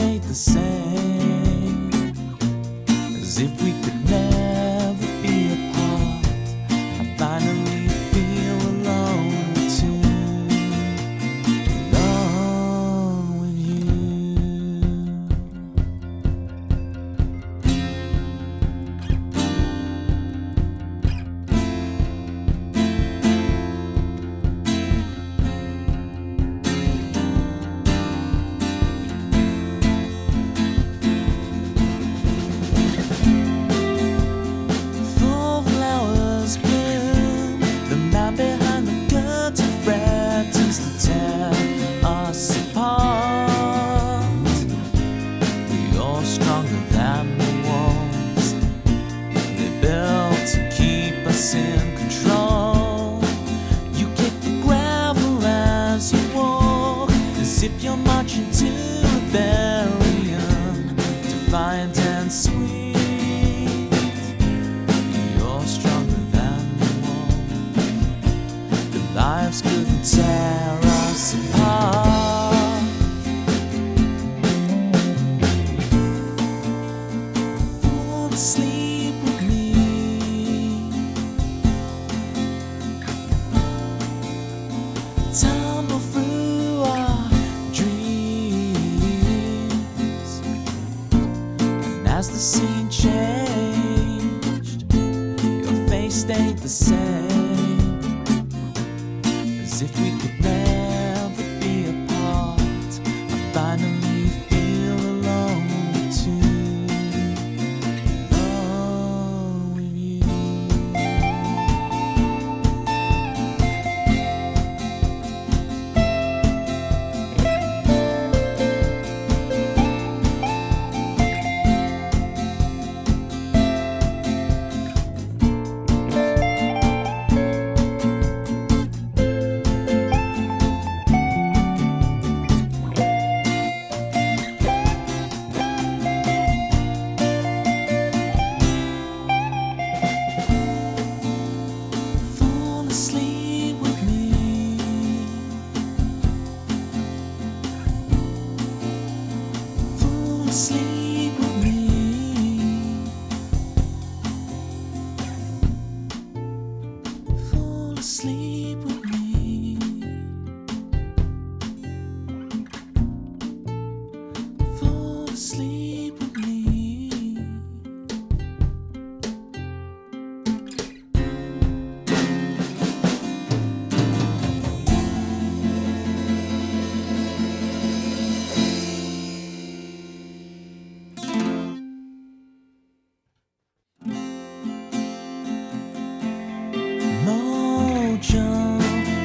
stayed the same, as if we could never be apart. I finally feel alone too, alone with you. In control, you kick the gravel as you walk, as if you're marching to rebellion, defiant and sweet. You're stronger than the wall. The lives couldn't tear us apart. Fall asleep with me. Tumble through our dreams, and as the scene changed, your face stayed the same, as if we could never be apart. I finally feel alone too, alone with you. Sleep with me. Fall asleep with me. Fall asleep with me. Fall asleep with me.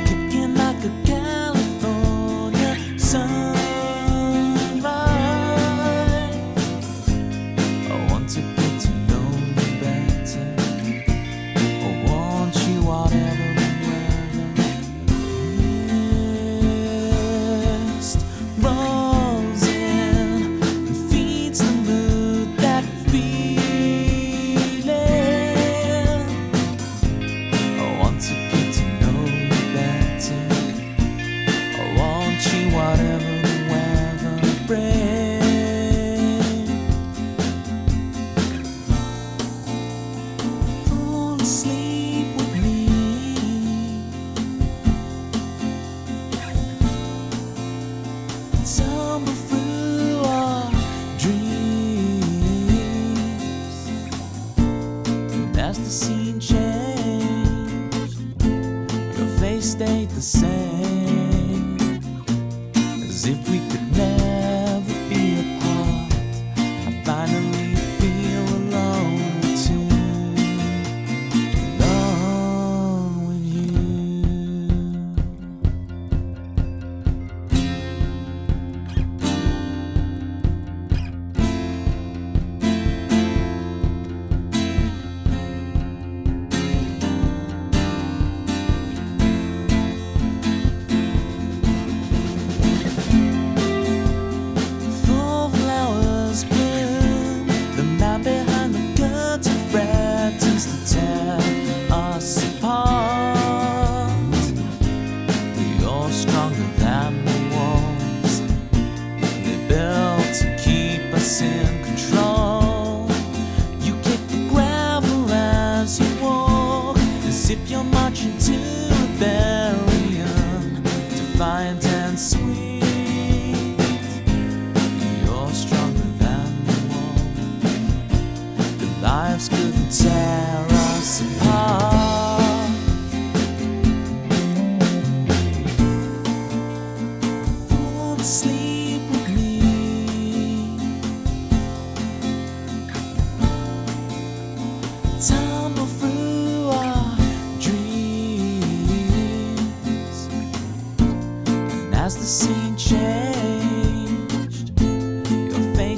Kicking like a California sunrise.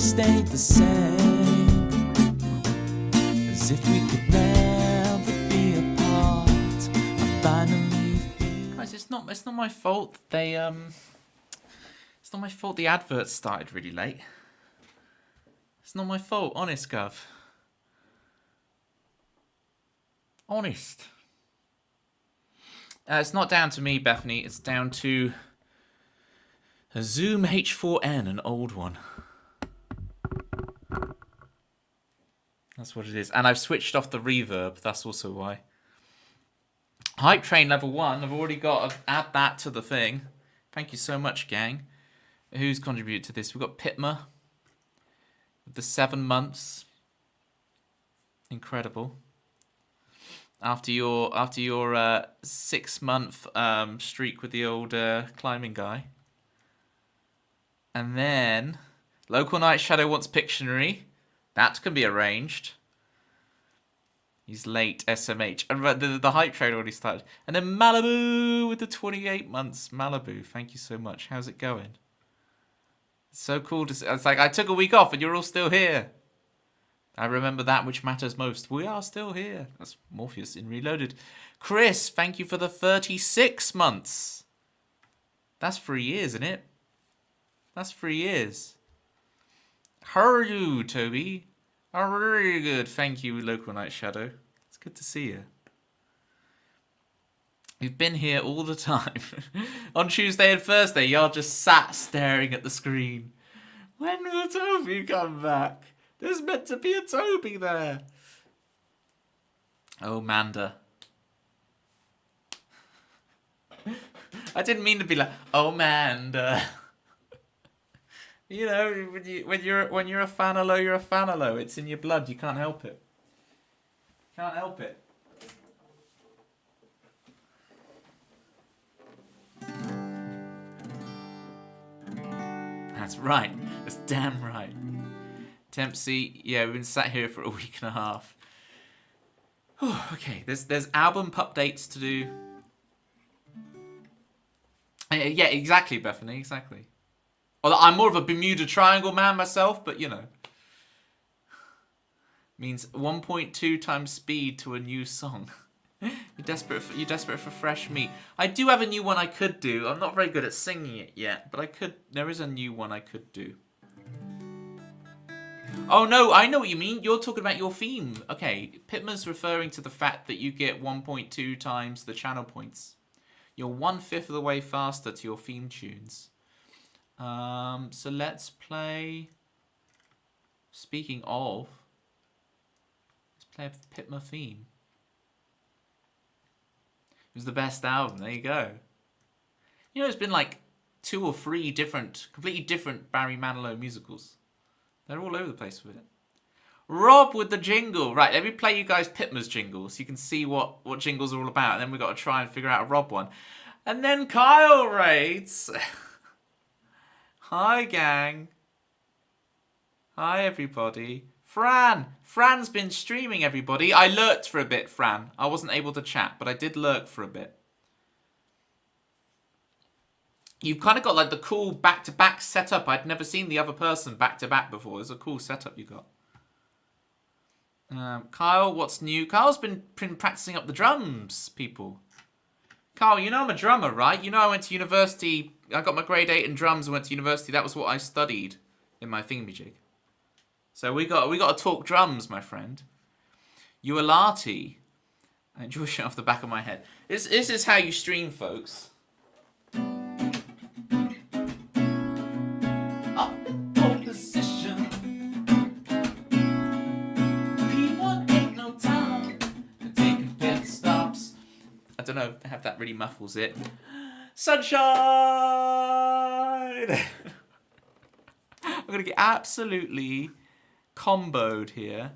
stayed the same, as if we could never be apart. I finally feel... Guys, it's not my fault. It's not my fault the adverts started really late. It's not my fault, honest, Gov. Honest. It's not down to me, Bethany. It's down to a Zoom H4n, an old one. That's what it is. And I've switched off the reverb. That's also why. Hype Train level 1. I've already got to add that to the thing. Thank you so much, gang. Who's contributed to this? We've got Pitma with the 7 months. Incredible. After your 6-month streak with the old climbing guy. And then Local Night Shadow wants Pictionary. That can be arranged. He's late, SMH. And the hype train already started. And then Malibu with the 28 months. Malibu, thank you so much. How's it going? It's so cool to see. It's like I took a week off and you're all still here. I remember that which matters most. We are still here. That's Morpheus in Reloaded. Chris, thank you for the 36 months. That's 3 years, isn't it? That's 3 years. How are you, Toby? Oh, really good. Thank you, Local Night Shadow. It's good to see you. You've been here all the time. On Tuesday and Thursday, y'all just sat staring at the screen. When will Toby come back? There's meant to be a Toby there. Oh, Manda. I didn't mean to be like, oh, Manda. You know, when you're a fanalo, you're a fanalo. It's in your blood. You can't help it. Can't help it. That's right. That's damn right. Tempsy, yeah, we've been sat here for a week and a half. Whew, okay, there's album Pupdates to do. Yeah, exactly, Bethany, exactly. Well, I'm more of a Bermuda Triangle man myself, but you know. Means 1.2 times speed to a new song. You're desperate for fresh meat. I do have a new one I could do. I'm not very good at singing it yet, but I could. There is a new one I could do. Oh no, I know what you mean. You're talking about your theme. Okay, Pitman's referring to the fact that you get 1.2 times the channel points. You're 1/5 of the way faster to your theme tunes. So let's play. Speaking of, let's play a Pitma theme. It was the best album. There you go. You know, it's been like 2 or 3 completely different Barry Manilow musicals. They're all over the place with it. Rob with the jingle. Right, let me play you guys Pitma's jingle so you can see what jingles are all about. And then we've got to try and figure out a Rob one. And then Kyle rates. Hi, gang. Hi, everybody. Fran's been streaming, everybody. I lurked for a bit, Fran. I wasn't able to chat, but I did lurk for a bit. You've kind of got like the cool back-to-back setup. I'd never seen the other person back-to-back before. It's a cool setup you got. Kyle, what's new? Kyle's been practicing up the drums, people. Kyle, you know I'm a drummer, right? You know I went to university. I got my grade 8 in drums and went to university. That was what I studied in my thingamajig. So we got to talk drums, my friend. Ualati. I enjoy shit off the back of my head. This is how you stream, folks. Up in pole position. P1 ain't no time for taking pit stops. I don't know if that really muffles it. Sunshine! I'm going to get absolutely comboed here.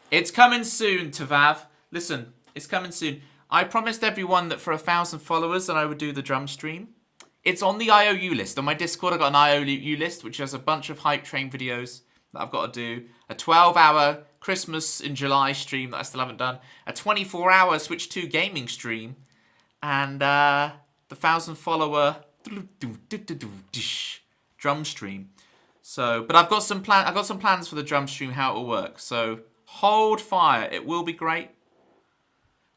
It's coming soon, Tavav. Listen, it's coming soon. I promised everyone that for 1,000 followers that I would do the drum stream. It's on the IOU list. On my Discord, I've got an IOU list, which has a bunch of Hype Train videos that I've got to do. A 12-hour Christmas in July stream that I still haven't done. A 24-hour Switch 2 gaming stream. And the 1,000 follower drum stream. So, but I've got some plans for the drum stream, how it will work. So hold fire. It will be great.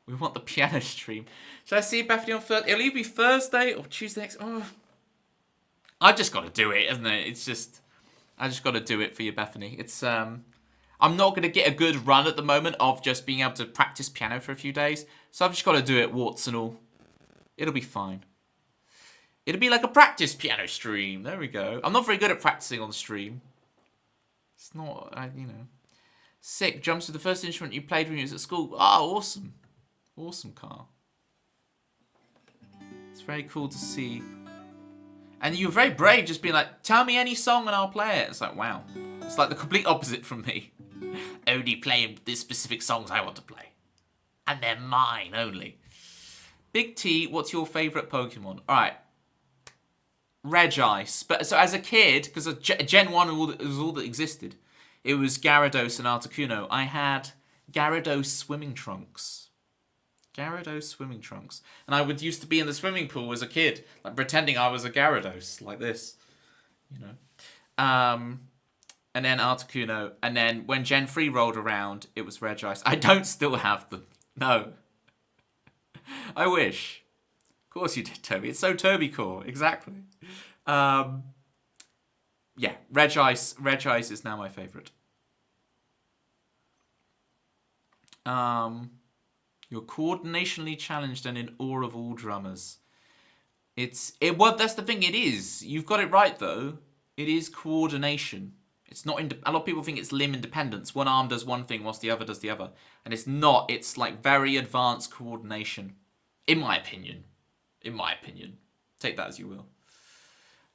We want the piano stream. Should I see Bethany on Thursday? It'll either be Thursday or Tuesday next. Oh, I just got to do it, isn't it? It's just, I just got to do it for you, Bethany. It's I'm not going to get a good run at the moment of just being able to practice piano for a few days. So I've just got to do it, warts and all. It'll be fine. It'll be like a practice piano stream. There we go. I'm not very good at practicing on stream. It's not, you know. Sick. Drums were the first instrument you played when you was at school. Oh, awesome. Awesome, Carl. It's very cool to see. And you were very brave, just being like, tell me any song and I'll play it. It's like, wow. It's like the complete opposite from me. Only playing the specific songs I want to play. And they're mine only. Big T, what's your favourite Pokemon? Alright. Regice. But so as a kid, because Gen 1 was all that existed, it was Gyarados and Articuno. I had Gyarados swimming trunks. Gyarados swimming trunks. And I would used to be in the swimming pool as a kid, like pretending I was a Gyarados, like this. You know. And then Articuno. And then when Gen 3 rolled around, it was Regice. I don't still have them. No. I wish. Of course you did, Toby. It's so Toby core. Exactly. Yeah, Regice is now my favourite. You're coordinationally challenged and in awe of all drummers. Well, that's the thing. It is. You've got it right though. It is coordination. It's not. A lot of people think it's limb independence. One arm does one thing whilst the other does the other, and it's not. It's like very advanced coordination, in my opinion. In my opinion, take that as you will.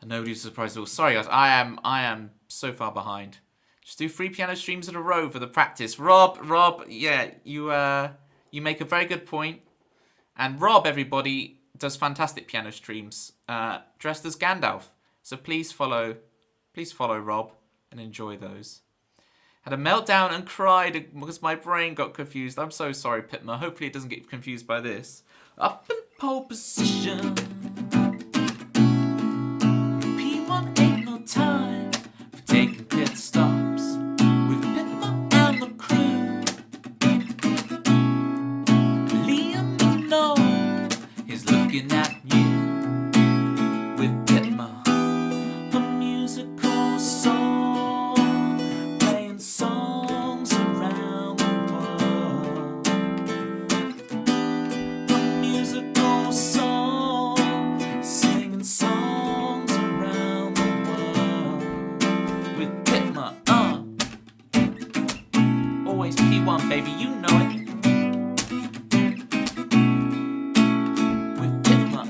And nobody was surprised at all. Sorry guys, I am so far behind. Just do 3 piano streams in a row for the practice. Rob, yeah, you make a very good point. And Rob, everybody, does fantastic piano streams, dressed as Gandalf. So please follow Rob and enjoy those. Had a meltdown and cried because my brain got confused. I'm so sorry, Pitma. Hopefully it doesn't get confused by this. Up in pole position. P1 ain't no time for taking pit stops. With Pitma and the crew. Liam, you know, he's looking at you. With Pitma, a musical song, playing songs around the world. A musical song, singing songs around the world. With Pitma, always P1, baby, you know it. With Pitma,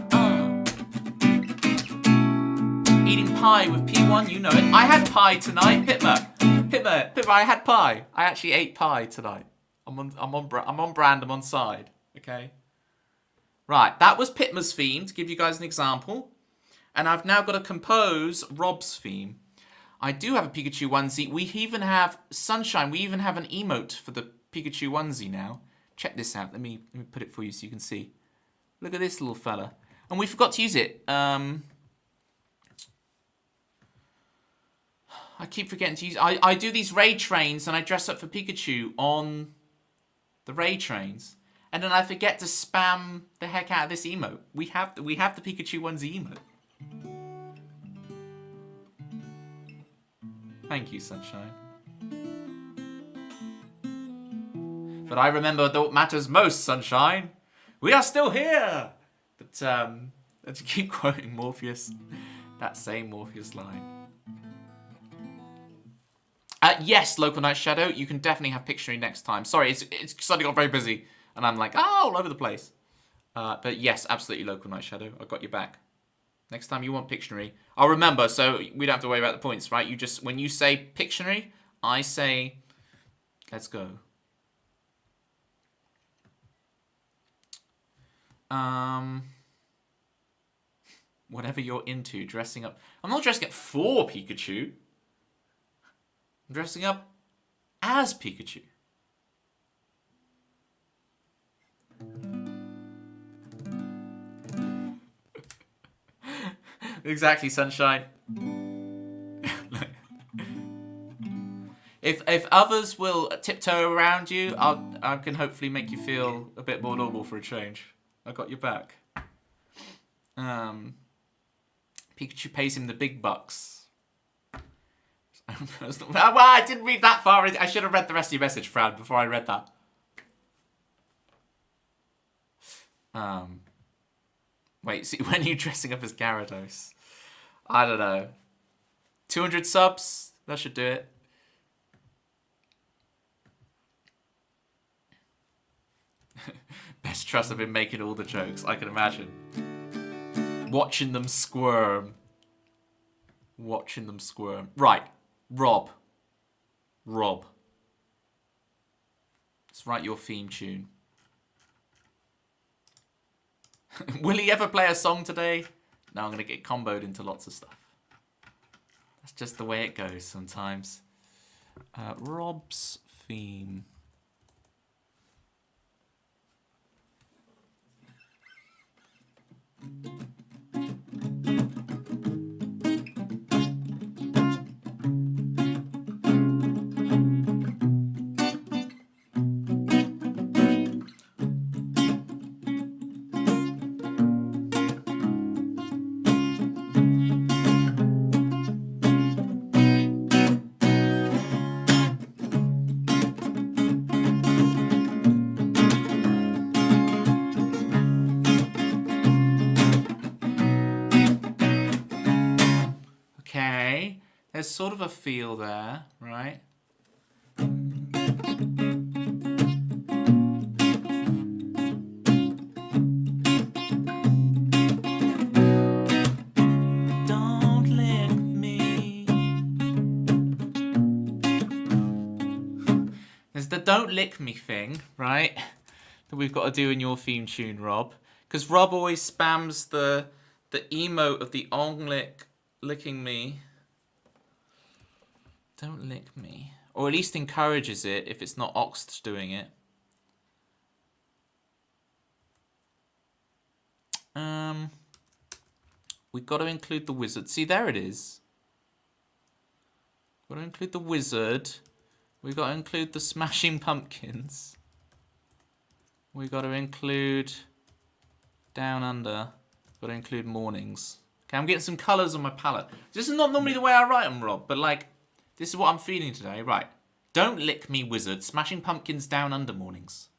eating pie with P1, you know it. I had pie tonight, Pitma, I had pie. I actually ate pie tonight. I'm on brand, I'm on side, okay? Right, that was Pitma's theme, to give you guys an example. And I've now got to compose Rob's theme. I do have a Pikachu onesie. We even have Sunshine. We even have an emote for the Pikachu onesie now. Check this out. Let me put it for you so you can see. Look at this little fella. And we forgot to use it. I keep forgetting to use. I do these raid trains and I dress up for Pikachu on the raid trains, and then I forget to spam the heck out of this emote. We have the Pikachu onesie emote. Thank you, Sunshine. But I remember what matters most, Sunshine. We are still here. But let's keep quoting Morpheus. That same Morpheus line. Yes, Local Night Shadow, you can definitely have Pictionary next time. Sorry, it's suddenly got very busy, and I'm like, all over the place. But yes, absolutely, Local Night Shadow. I got your back. Next time you want Pictionary, I'll remember, so we don't have to worry about the points, right? You just, when you say Pictionary, I say, let's go. Whatever you're into, dressing up. I'm not dressing up for Pikachu. I'm dressing up as Pikachu. Exactly, Sunshine. If others will tiptoe around you, I can hopefully make you feel a bit more normal for a change. I got your back. Pikachu pays him the big bucks. Well, I didn't read that far. I should have read the rest of your message, Fran, before I read that. Wait, see, when are you dressing up as Gyarados? I don't know. 200 subs? That should do it. Best trust I've been making all the jokes, I can imagine. Watching them squirm. Watching them squirm. Right. Rob. Let's write your theme tune. Will he ever play a song today? No, I'm going to get comboed into lots of stuff. That's just the way it goes sometimes. Rob's theme. There's sort of a feel there, right? Don't lick me. There's the don't lick me thing, right? That we've got to do in your theme tune, Rob. Because Rob always spams the emote of the ong lick licking me. Don't lick me. Or at least encourages it if it's not Oxt doing it. We've got to include the wizard. See, there it is. We've got to include the wizard. We've got to include the Smashing Pumpkins. We've got to include Down Under. We've got to include Mornings. Okay, I'm getting some colours on my palette. This is not normally the way I write them, Rob, but like, this is what I'm feeling today. Right. Don't lick me, wizard. Smashing Pumpkins Down Under Mornings.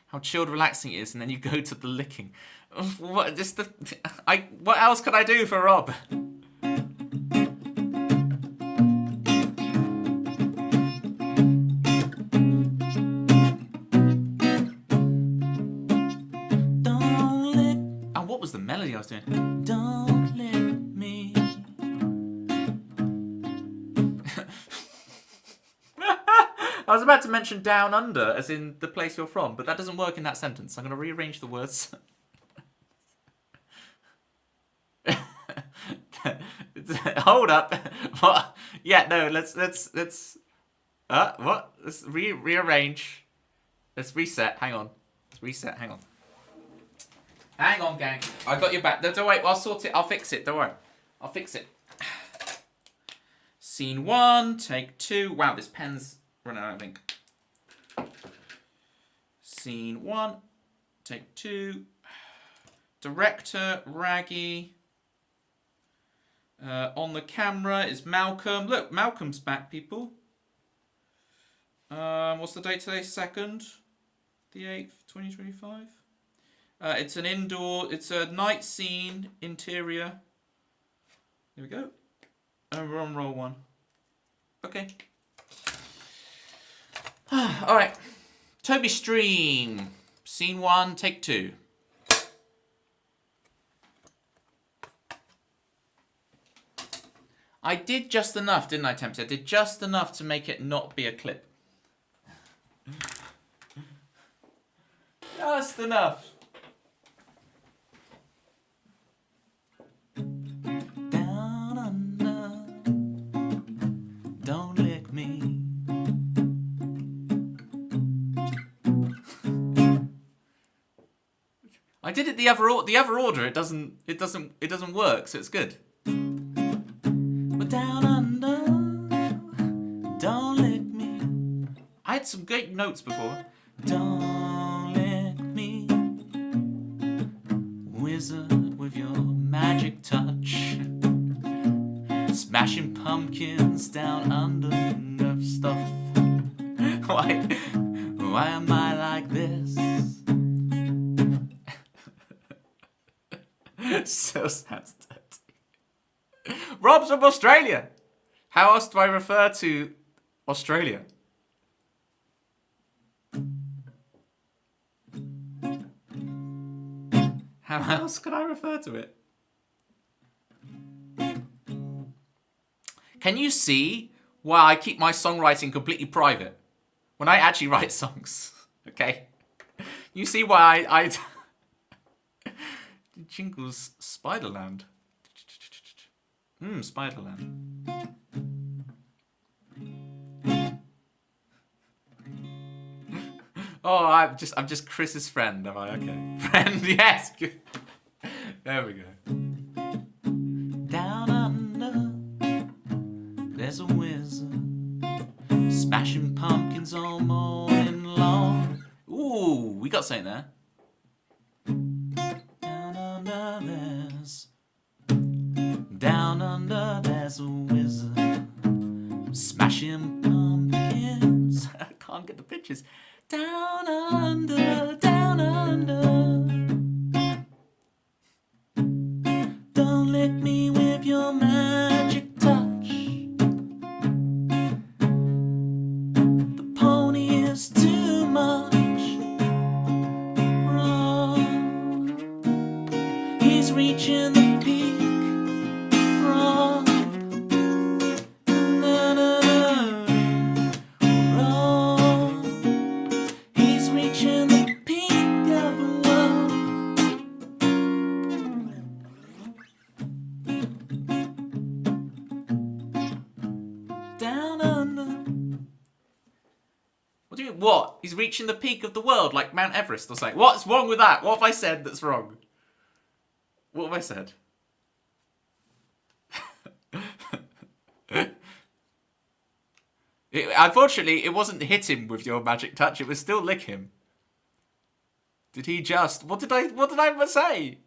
How chilled, relaxing it is, and then you go to the licking. What else could I do for Rob? Don't lick. And what was the melody I was doing? Don't lick me. I was about to mention Down Under, as in the place you're from, but that doesn't work in that sentence. I'm going to rearrange the words. Hold up. What? Yeah, no, let's what? Let's rearrange. Let's reset. Hang on. Let's reset. Hang on. Hang on, gang. I got your back. Don't wait. I'll sort it. I'll fix it. Don't worry. I'll fix it. Scene 1, take 2. Wow, this pen's running out, I think. Scene 1, take 2. Director, Raggy. On the camera is Malcolm. Look, Malcolm's back, people. What's the date today? 2nd, the 8th, 2025. It's an indoor. It's a night scene, interior. Here we go. And we're on roll 1. Okay. All right. Toby Stream. Scene 1, take 2. I did just enough, didn't I, Tempter? I did just enough to make it not be a clip. Just enough. Down under, don't lick me. I did it the other order. It doesn't work, so it's good. But down under, don't had some great notes before. Don't let me wizard with your magic touch. Smashing pumpkins down under Nerf stuff. Why am I like this? So sounds dirty. Rob's from Australia. How else do I refer to Australia? How else can I refer to it? Can you see why I keep my songwriting completely private when I actually write songs? Okay. You see why I Jingles Spiderland. Spiderland. Oh, I'm just Chris's friend, am I? Okay. Friend, yes. There we go. Down under, there's a wizard smashing pumpkins all morning long. Ooh, we got something there. Down under there's a wizard smashing pumpkins. I can't get the pictures. Down under, down under. Don't lick me with your magic touch. The pony is too much. Run. He's reaching the peak. Run. Na, na, na. Run. He's reaching the peak of the world. Down under. What do you mean, what? He's reaching the peak of the world, like Mount Everest or something. What's wrong with that? What have I said that's wrong? What have I said? Unfortunately, it wasn't hit him with your magic touch. It was still lick him. Did he just? What did I say?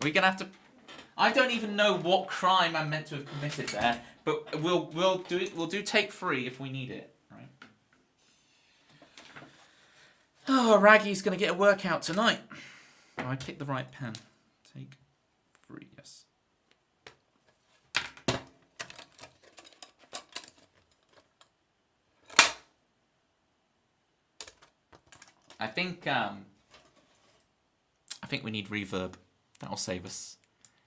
We're gonna have to. I don't even know what crime I'm meant to have committed there, but we'll do it. We'll do take 3 if we need it. Right. Oh, Raggy's gonna get a workout tonight. Oh, I picked the right pen. Take 3, yes. I think we need reverb. That'll save us.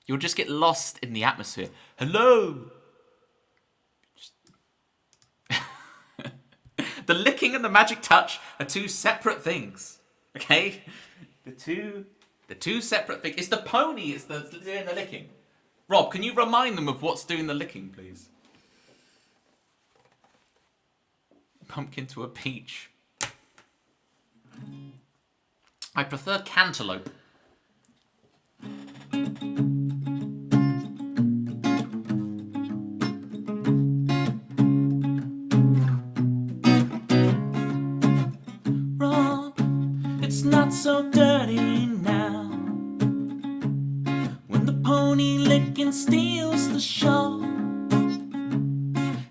You'll just get lost in the atmosphere. Hello! The licking and the magic touch are 2 separate things. Okay? The two separate things. It's the pony that's doing the licking. Rob, can you remind them of what's doing the licking, please? Pumpkin to a peach. I prefer cantaloupe. Rob, it's not so dirty now. When the pony licking steals the show.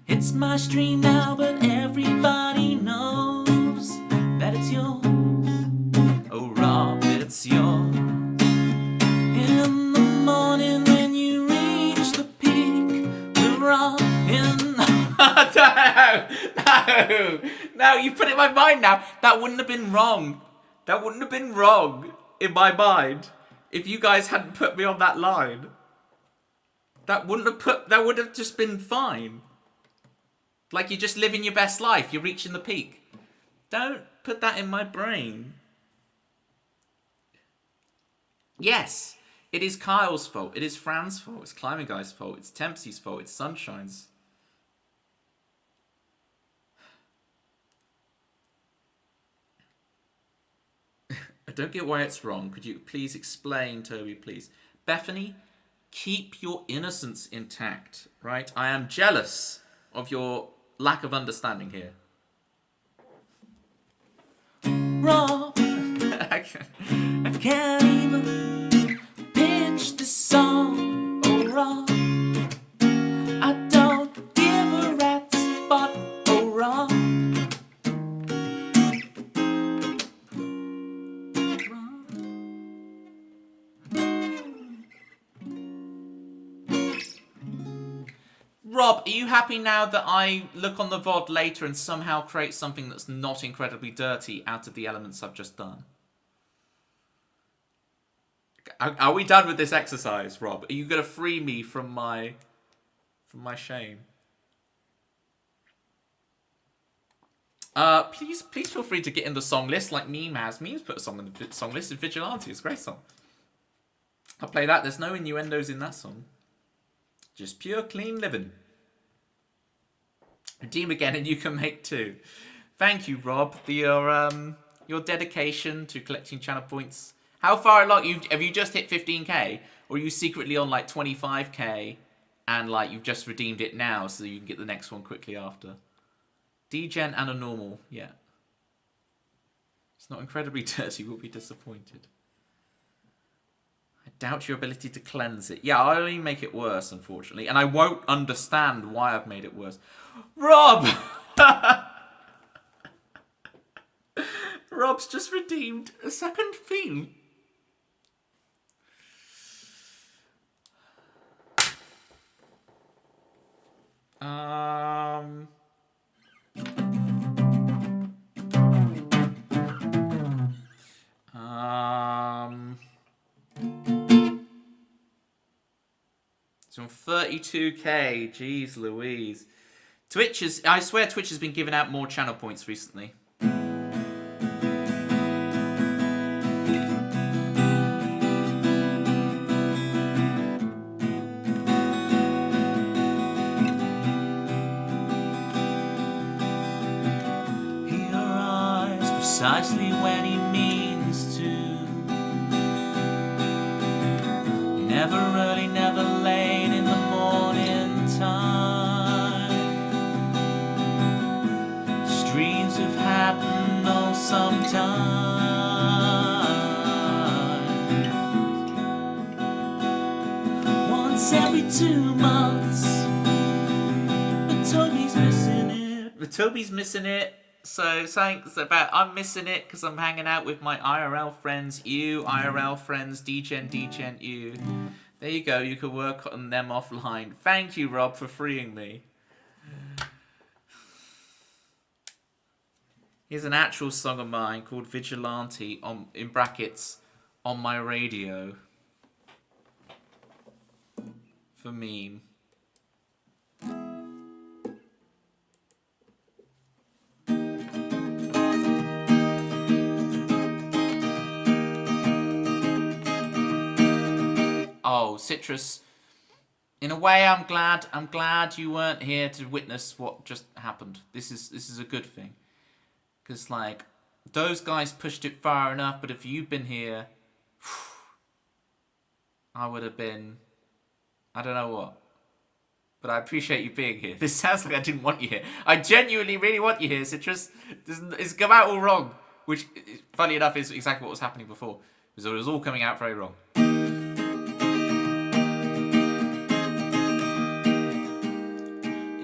It's my stream now, but everybody knows that it's yours. Oh, Rob, it's yours. In the morning when you reach the peak, we're all in. No, you put it in my mind now. That wouldn't have been wrong. That wouldn't have been wrong in my mind if you guys hadn't put me on that line. That would have just been fine. Like you're just living your best life. You're reaching the peak. Don't put that in my brain. Yes, it is Kyle's fault. It is Fran's fault. It's Climbing Guy's fault. It's Tempsy's fault. It's Sunshine's. I don't get why it's wrong. Could you please explain, Toby, please? Bethany, Keep your innocence intact, right? I am jealous of your lack of understanding here. Rob, I can't even pitch the song. Oh, Rob, I don't give a rat's butt. Oh, Rob. Rob, are you happy now that I look on the VOD later and somehow create something that's not incredibly dirty out of the elements I've just done? Are we done with this exercise, Rob? Are you going to free me from my shame? Please feel free to get in the song list like Meme has. Meme's put a song in the song list. Vigilante, it's a great song. I'll play that. There's no innuendos in that song. Just pure clean living. Redeem again and you can make 2. Thank you, Rob, for your dedication to collecting channel points. How far along? Have you just hit 15k? Or are you secretly on like 25k and like you've just redeemed it now so you can get the next one quickly after? Degen and a normal, yeah. It's not incredibly dirty, we'll be disappointed. I doubt your ability to cleanse it. Yeah, I'll only make it worse, unfortunately. And I won't understand why I've made it worse. Rob! Rob's just redeemed a second theme. It's on 32k. Jeez Louise. I swear Twitch has been giving out more channel points recently. He arrives precisely when he means to. Never early, never late in the morning time. Streams have happened all sometimes. Once every 2 months. But Toby's missing it. So thanks about I'm missing it because I'm hanging out with my IRL friends, you, IRL friends, Degen, you. There you go, you can work on them offline. Thank you, Rob, for freeing me. Here's an actual song of mine called Vigilante, in brackets, on my radio. For Meme. Oh, Citrus. In a way, I'm glad you weren't here to witness what just happened. This is a good thing. Because, like, those guys pushed it far enough, but if you'd been here, I would have been, I don't know what. But I appreciate you being here. This sounds like I didn't want you here. I genuinely really want you here, Citrus. It's come out all wrong. Which, funny enough, is exactly what was happening before. Because it was all coming out very wrong.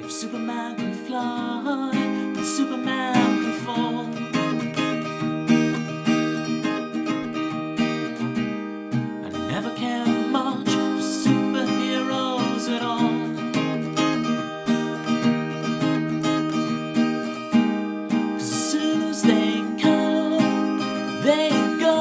If Superman can fly, then Superman can fall. I never cared much for superheroes at all. 'Cause as soon as they come, they go.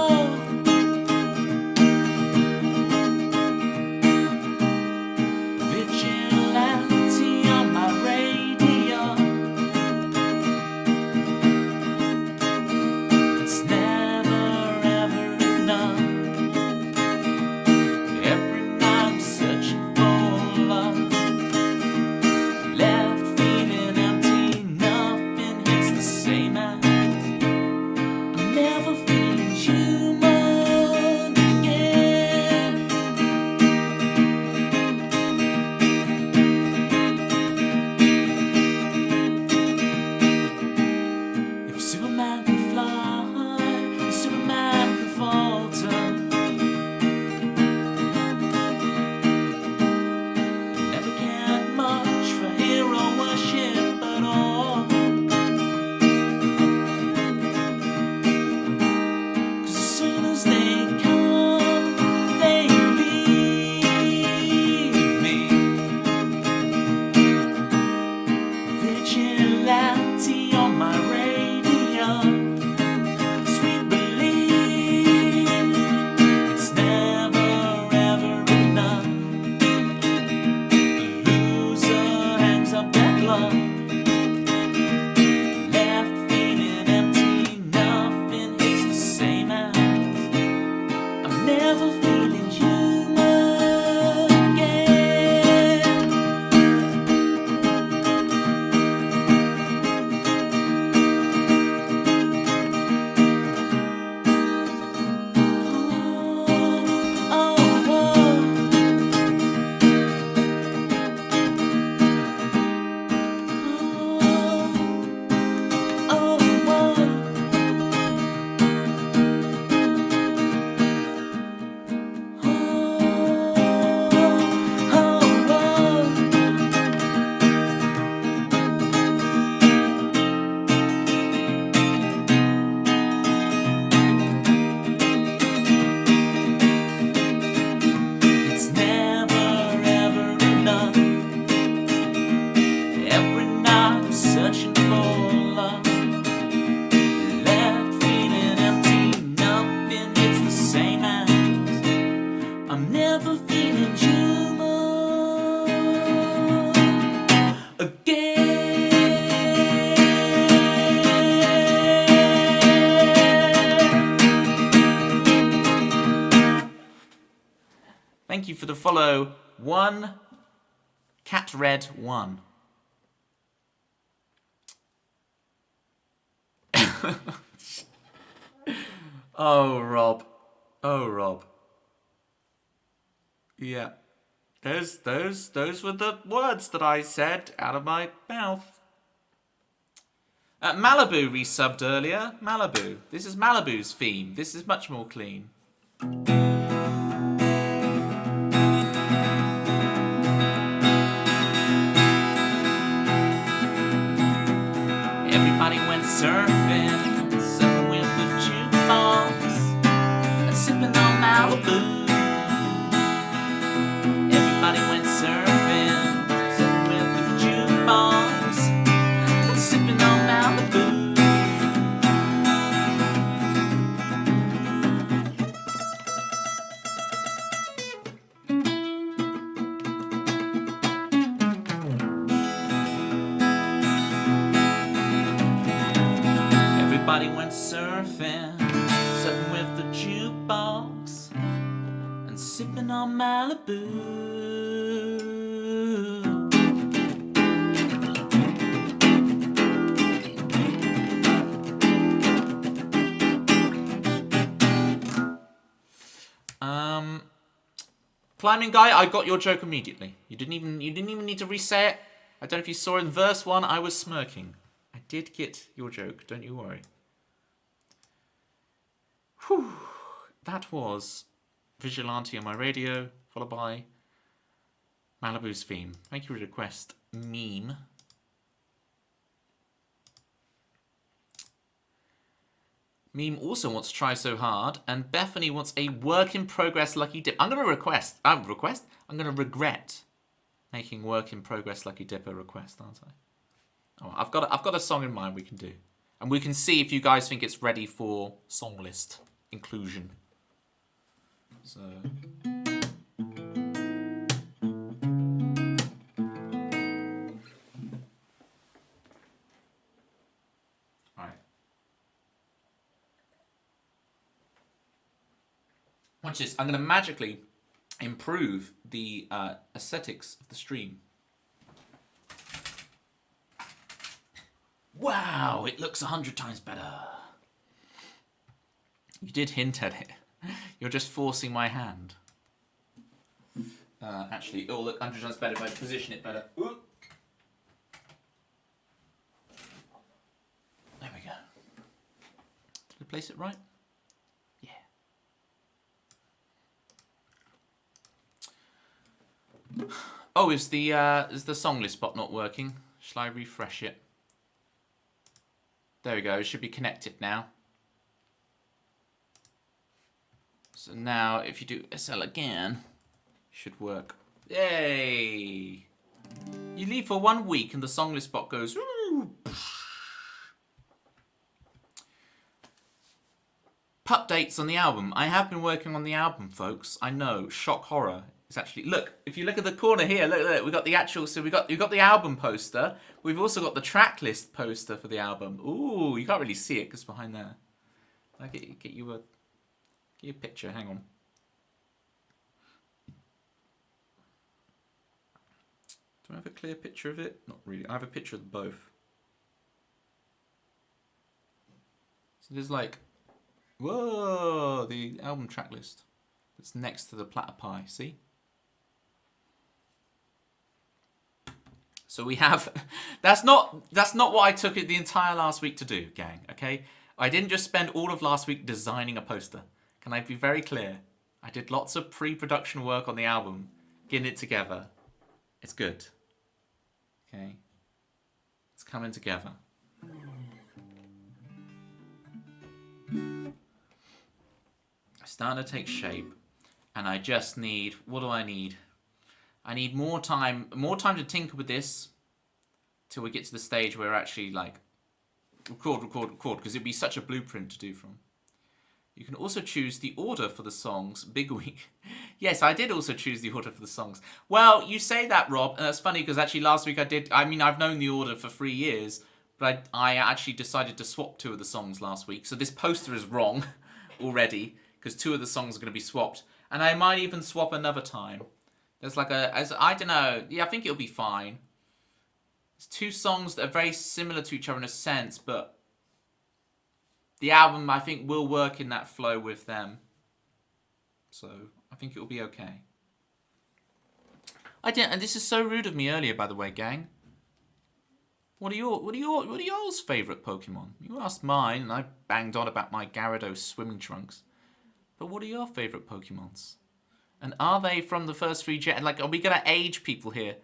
for feeling human again. Thank you for the follow. One Cat Red 1. Oh, Rob. Oh, Rob. Yeah. Those were the words that I said out of my mouth. Malibu resubbed earlier. Malibu. This is Malibu's theme. This is much more clean. Everybody went surfing, surfing with the jukebox, and sipping on Malibu. Everybody went surfing, surfing with the jukebox, and sipping on Malibu. Everybody went surfing, surfing with the jukebox, and sipping on Malibu. Climbing guy, I got your joke immediately. You didn't even need to re-say it. I don't know if you saw in verse 1, I was smirking. I did get your joke, don't you worry. Whew. That was Vigilante on my radio, followed by Malibu's theme. Thank you for the request. Meme. Meme also wants to try so hard, and Bethany wants a work in progress lucky dip. I'm going to request. I'm going to regret making work in progress lucky dip a request, aren't I? Oh, I've got a song in mind we can do, and we can see if you guys think it's ready for song list inclusion. So. Watch this. I'm going to magically improve the aesthetics of the stream. Wow, it looks 100 times better. You did hint at it. You're just forcing my hand. Actually, it'll look 100 times better if I position it better. Ooh. There we go. Did I place it right? Oh, is the song list bot not working? Shall I refresh it? There we go. It should be connected now. So now, if you do SL again, it should work. Yay! You leave for 1 week and the song list bot goes. Woo! Pupdates on the album. I have been working on the album, folks. I know. Shock horror. It's actually, look, if you look at the corner here, look, we got the actual, so we got the album poster. We've also got the track list poster for the album. Ooh, you can't really see it because behind there. I get you a picture, hang on. Do I have a clear picture of it? Not really. I have a picture of both. So there's like, whoa, the album track list. That's next to the platter pie, see? So we have, that's not what I took it the entire last week to do, gang, okay? I didn't just spend all of last week designing a poster. Can I be very clear? I did lots of pre-production work on the album, getting it together. It's good. Okay? It's coming together. It's starting to take shape, and I just need, what do I need? I need more time to tinker with this till we get to the stage where actually like record, because it'd be such a blueprint to do from. You can also choose the order for the songs. Big week. Yes, I did also choose the order for the songs. Well, you say that, Rob, and that's funny because actually last week I did. I mean, I've known the order for 3 years, but I actually decided to swap 2 of the songs last week. So this poster is wrong already because 2 of the songs are going to be swapped, and I might even swap another time. There's like I don't know. Yeah, I think it'll be fine. It's 2 songs that are very similar to each other in a sense, but the album, I think, will work in that flow with them. So I think it will be okay. I didn't, and this is so rude of me earlier, by the way, gang. What are y'all's favourite Pokemon? You asked mine, and I banged on about my Gyarados swimming trunks. But what are your favourite Pokemons? And are they from the first 3 gens? Like, are we gonna age people here?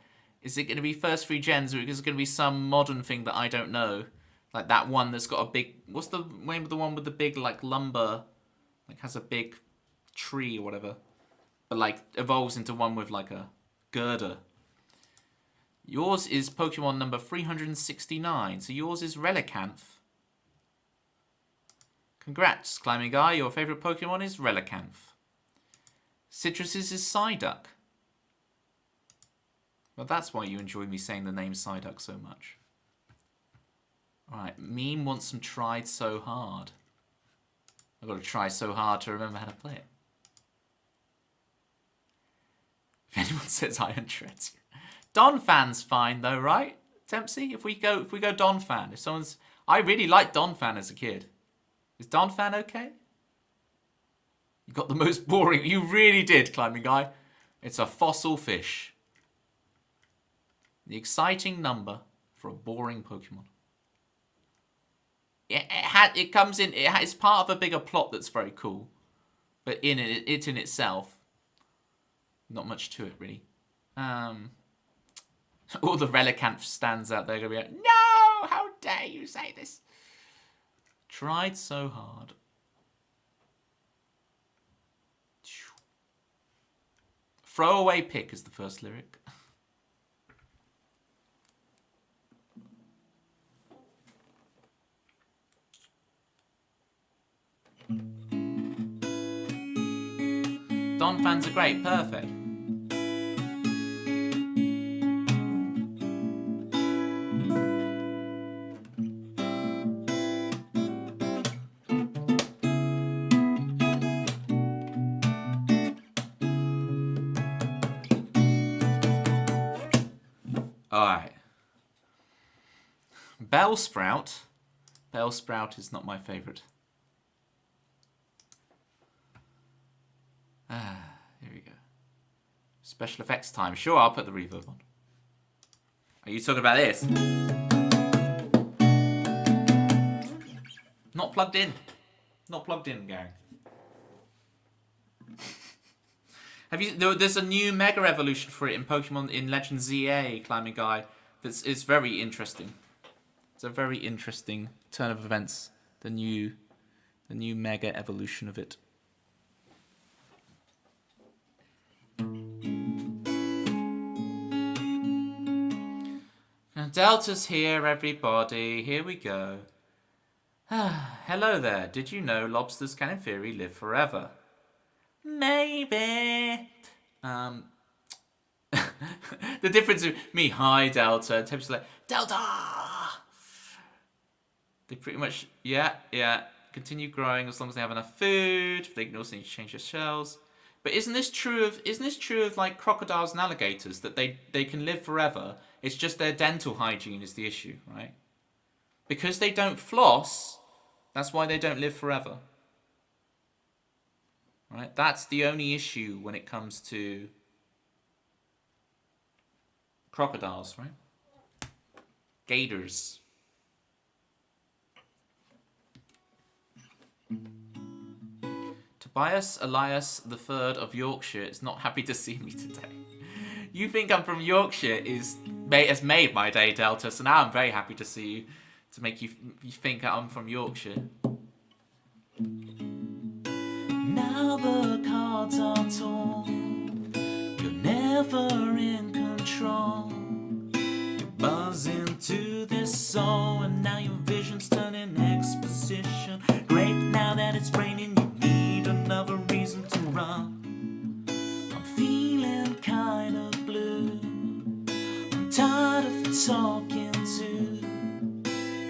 Is it gonna be first 3 gens, or is it gonna be some modern thing that I don't know? Like that one that's got a big... What's the name of the one with the big, like, lumber... Like, has a big tree or whatever. But, like, evolves into one with, like, a girder. Yours is Pokemon number 369. So yours is Relicanth. Congrats, Climbing Guy. Your favourite Pokemon is Relicanth. Citrus's is Psyduck. Well, that's why you enjoy me saying the name Psyduck so much. Alright, Meme wants some Tried So Hard. I've got to try so hard to remember how to play it. If anyone says Iron Treads. Don Fan's fine though, right? Tempsy? If we go Don Fan. If someone's... I really liked Don Fan as a kid. Is Don Fan okay? You got the most boring... You really did, Climbing Guy. It's a fossil fish. The exciting number for a boring Pokemon. It comes in... It's part of a bigger plot that's very cool. But it in itself... Not much to it, really. All the Relicanth stands out there going to be like, no! How dare you say this? Tried so hard. Throwaway pick is the first lyric. Don fans are great, perfect. Alright. Bellsprout. Bellsprout is not my favourite. Here we go. Special effects time. Sure, I'll put the reverb on. Are you talking about this? Not plugged in. Not plugged in, gang. Have you? There's a new Mega Evolution for it in Pokemon in Legend ZA, Climbing Guy. It's very interesting. It's a very interesting turn of events. The new Mega Evolution of it. Delta's here, everybody. Here we go. Hello there. Did you know lobsters can in theory live forever? Maybe. The difference of me, hi Delta, and Tim's like, Delta! They pretty much, yeah, continue growing as long as they have enough food. They can also need to change their shells. But isn't this true of like crocodiles and alligators, that they can live forever? It's just their dental hygiene is the issue, right? Because they don't floss, that's why they don't live forever. Right? That's the only issue when it comes to crocodiles, right? Gators. Tobias Elias III of Yorkshire is not happy to see me today. You think I'm from Yorkshire has made my day, Delta, so now I'm very happy to see you, to make you think I'm from Yorkshire. Now the cards are torn, you're never in control. You buzz into this soul, and now your vision's turning exposition. Great, now that it's raining, you need tired of talking to.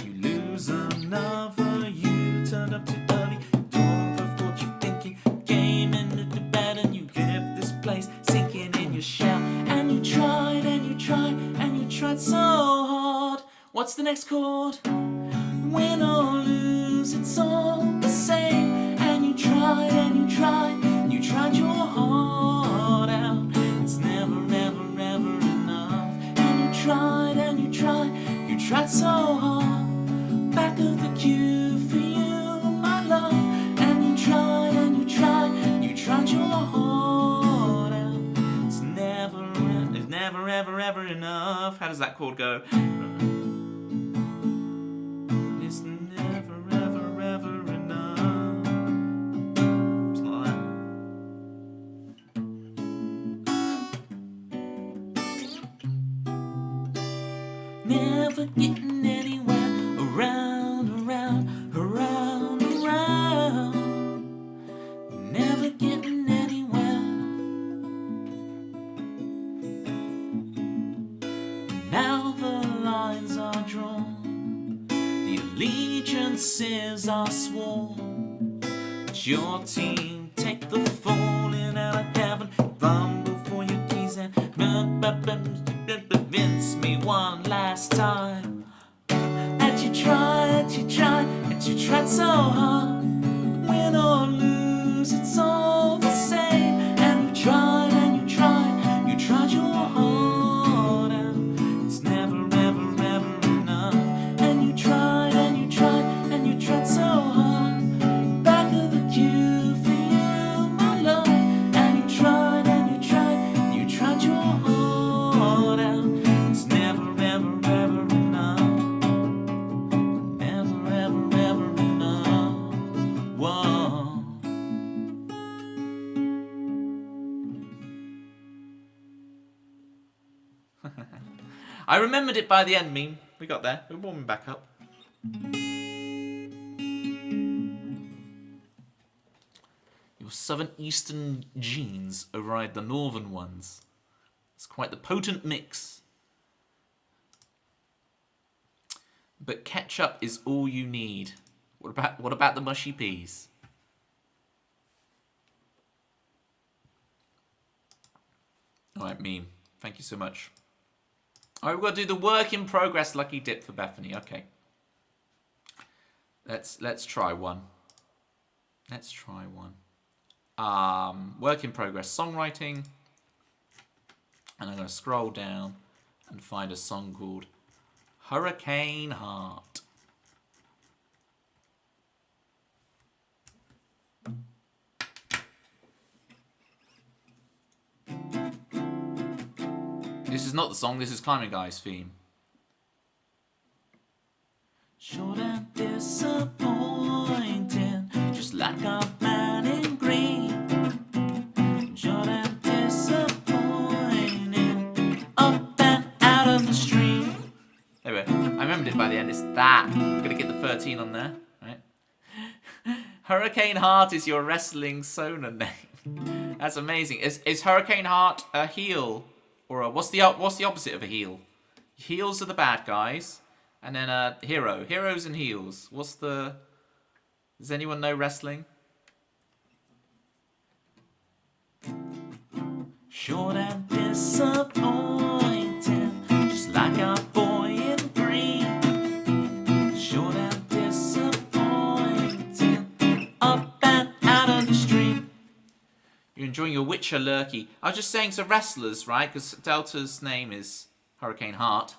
You lose another, you turned up too early. Don't know what you're thinking. Came into the bed and you kept this place sinking in your shell. And you tried and you tried and you tried so hard. What's the next chord? Win or lose, it's all the same. And you tried and you tried and you tried your heart out. It's never, ever, ever enough. And you tried and you tried so hard. Back of the queue for you, my love. And you tried and you tried your heart out. It's never, ever, ever enough. How does that chord go? It's never, ever, ever enough. It's like that. Never getting anywhere. Around, around, around, around. Never getting anywhere. Now the lines are drawn. The allegiances are sworn. It's your team, take the falling out of heaven. Rumble for your keys and convince me one last time. And you tried so hard. Win or lose, it's all the same. And you tried you tried your heart out. It's never, ever, ever enough. And you tried you tried so hard. Back of the queue for you, my love. And you tried you tried your heart out. It's never, ever, ever enough. Never, ever, ever enough. Whoa. I remembered it by the end, meme. We got there. We're warming back up. Your southern eastern genes override the northern ones. It's quite the potent mix. But ketchup is all you need. What about the mushy peas? Alright, meme. Thank you so much. Alright, we've got to do the work in progress lucky dip for Bethany. Okay. Let's try one. Let's try one. Work in progress songwriting. And I'm going to scroll down and find a song called Hurricane Heart. This is not the song, this is Climbing Guy's theme. Short and disappointing, just like a man in green. Short and disappointing, up and out of the stream. There we go. I remembered it by the end. It's that. I'm gonna get the 13 on there, right? Hurricane Heart is your wrestling Sona name. That's amazing. Is Hurricane Heart a heel? Or what's the opposite of a heel? Heels are the bad guys, and then a hero. Heroes and heels. What's the? Does anyone know wrestling? Short and disappointing, just like a boy in green. Short and disappointing, up and out of the street. You're enjoying your Witcher lurky. I was just saying to wrestlers, right? Because Delta's name is Hurricane Heart.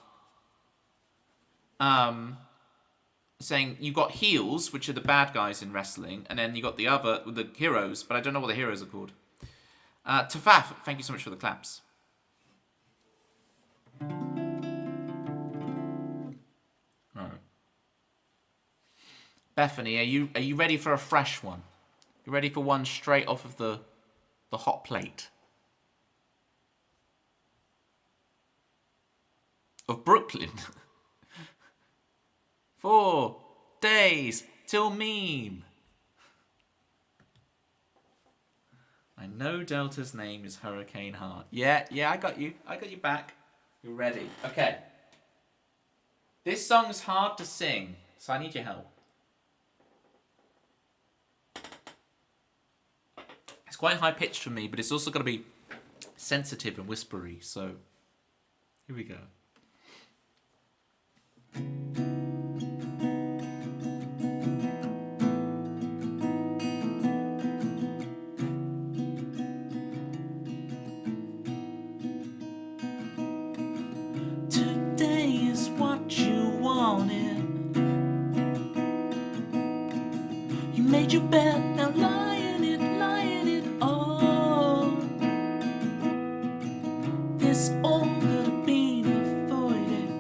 Saying you've got heels, which are the bad guys in wrestling, and then you got the heroes, but I don't know what the heroes are called. Tafaf, thank you so much for the claps. Right. Bethany, are you ready for a fresh one? You ready for one straight off of the hot plate? Of Brooklyn. 4 days till meme. I know Delta's name is Hurricane Heart. Yeah, I got you. I got you back. You're ready. Okay. This song's hard to sing, so I need your help. It's quite high pitched for me, but it's also got to be sensitive and whispery, so here we go. Today is what you wanted. You made your bed, now lie in it, oh. This all could have been avoided.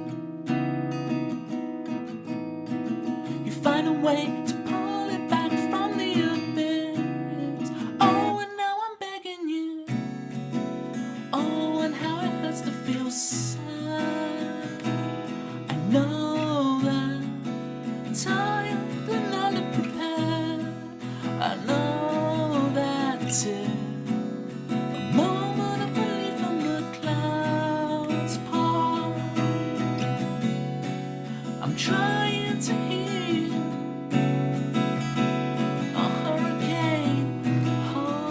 You find a way to pull it back from the abyss. Oh, and now I'm begging you. Oh, and how it hurts to feel sad. I know that tired and underprepared. I know that's it. A moment of relief from the clouds part. I'm trying to heal a hurricane heart.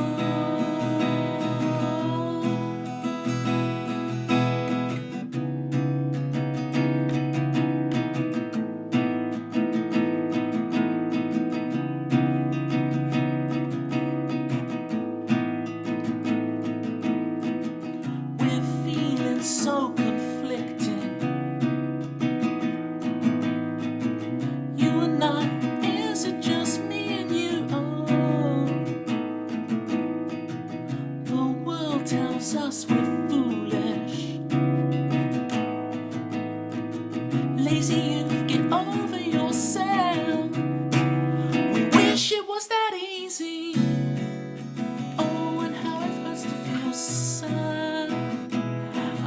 We're feeling so conflicted. You and I, is it just me and you? Oh, the world tells us we're foolish. Lazy youth, get over yourself. We wish it was that easy. Oh, and how it hurts to feel sad.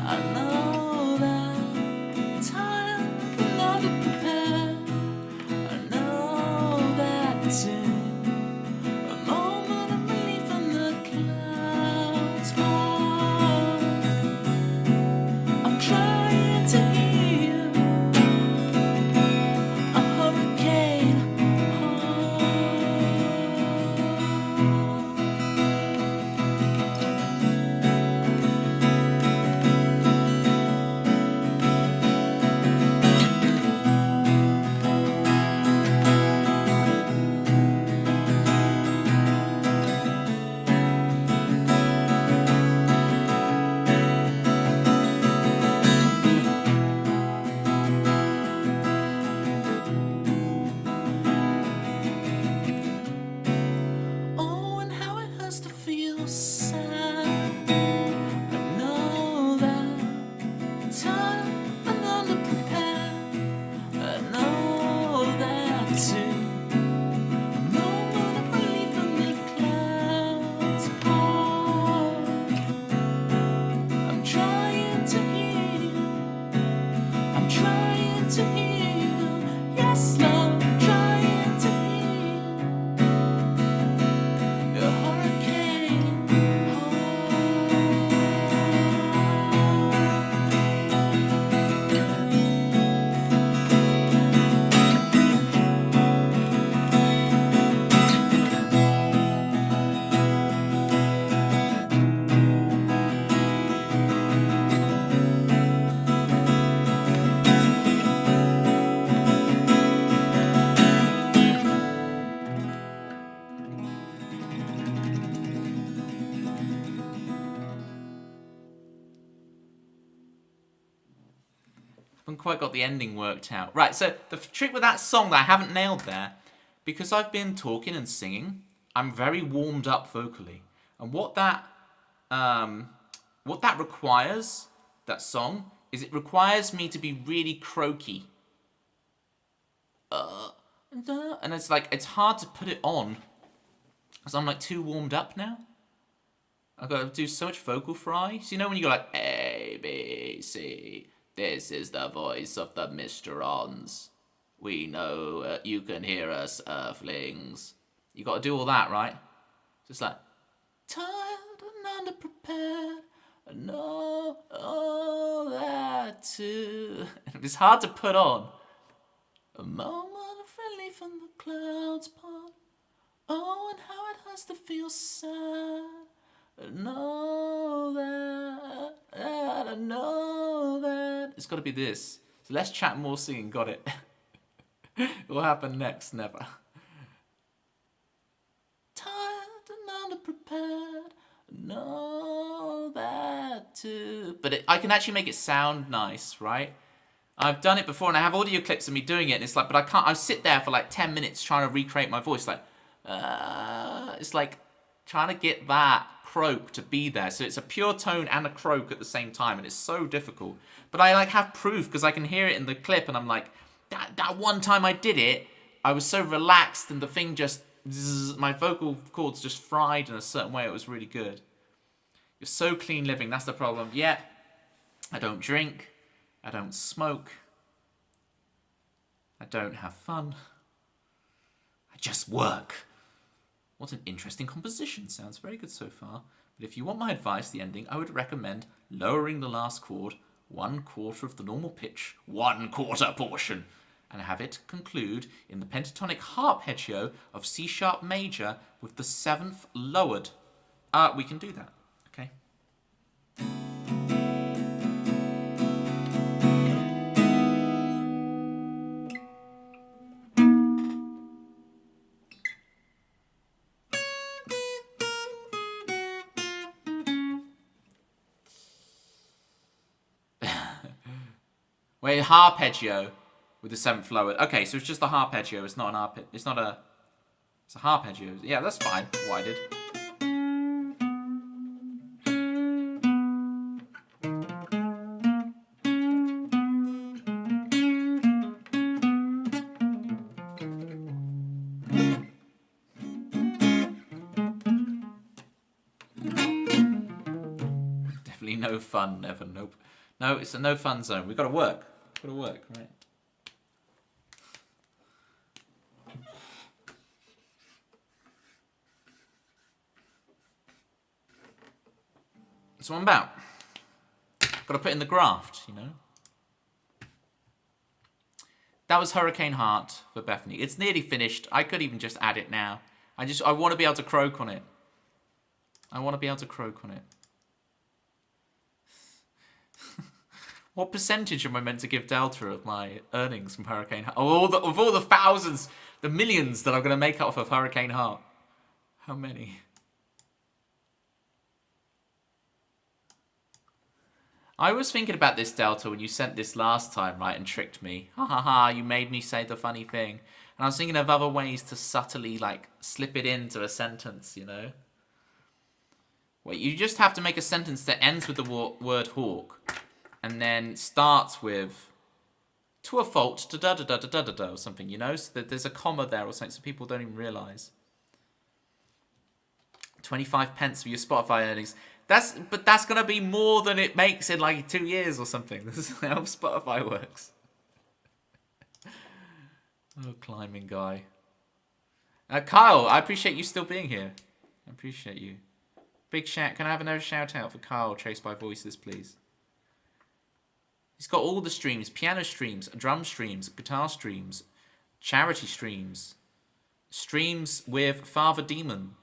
I know that tired and underprepared. I know that's it. A moment of relief from the clouds part. I'm trying to heal a hurricane heart. Oh, and how it hurts to feel sad. I know that tired and underprepared. I know that too. A moment of relief from the clouds part. I'm trying to heal. I'm trying to heal. Yes, love, trying to heal. A hurricane haven't quite got the ending worked out. Right, so the trick with that song that I haven't nailed there, because I've been talking and singing, I'm very warmed up vocally. And what that requires, that song, is it requires me to be really croaky. And it's like, it's hard to put it on, because I'm like too warmed up now. I've got to do so much vocal fry. So you know when you go like, A, B, C... This is the voice of the Mysterons. We know you can hear us, Earthlings. You got to do all that, right? Just like, tired and underprepared. I know all that too. It's hard to put on. A moment friendly from the clouds part. Oh, and how it hurts to feel sad. I know that, I know that. It's got to be this. So less chat, more singing. Got it. What will happen next? Never. Tired and underprepared. Know that too. But I can actually make it sound nice, right? I've done it before, and I have audio clips of me doing it, and it's like, but I can't. I sit there for like 10 minutes trying to recreate my voice, like, it's like trying to get that croak to be there. So it's a pure tone and a croak at the same time, and it's so difficult. But I like have proof because I can hear it in the clip, and I'm like, that one time I did it, I was so relaxed, and the thing just, my vocal cords just fried in a certain way. It was really good. You're so clean living. That's the problem. Yeah, I don't drink. I don't smoke. I don't have fun. I just work. What an interesting composition. Sounds very good so far. But if you want my advice, the ending, I would recommend lowering the last chord 1/4 of the normal pitch, 1/4 portion, and have it conclude in the pentatonic arpeggio of C sharp major with the 7th lowered. We can do that. Okay. Wait, arpeggio with the 7th lowered. Okay, so it's just the arpeggio. It's not an arpeggio. It's not a. It's a arpeggio. Yeah, that's fine. What I did. Definitely no fun. Never. Nope. No, it's a no fun zone. We've got to work. Got to work, right? That's what I'm about. Got to put in the graft, you know. That was Hurricane Heart for Bethany. It's nearly finished. I could even just add it now. I want to be able to croak on it. I want to be able to croak on it. What percentage am I meant to give Delta of my earnings from Hurricane Heart? Of all the thousands, the millions that I'm going to make off of Hurricane Heart. How many? I was thinking about this, Delta, when you sent this last time, right, and tricked me. Ha ha ha, you made me say the funny thing. And I was thinking of other ways to subtly, like, slip it into a sentence, you know? Wait, you just have to make a sentence that ends with the word hawk. And then starts with to a fault, da da da da da da da or something, you know? So that there's a comma there or something, so people don't even realise. 25 pence for your Spotify earnings. But that's gonna be more than it makes in like 2 years or something. This is how Spotify works. Oh, climbing guy. Kyle, I appreciate you still being here. I appreciate you. Big shout. Can I have another shout out for Kyle, Chased by Voices, please? He's got all the streams. Piano streams, drum streams, guitar streams, charity streams, streams with Father Demon,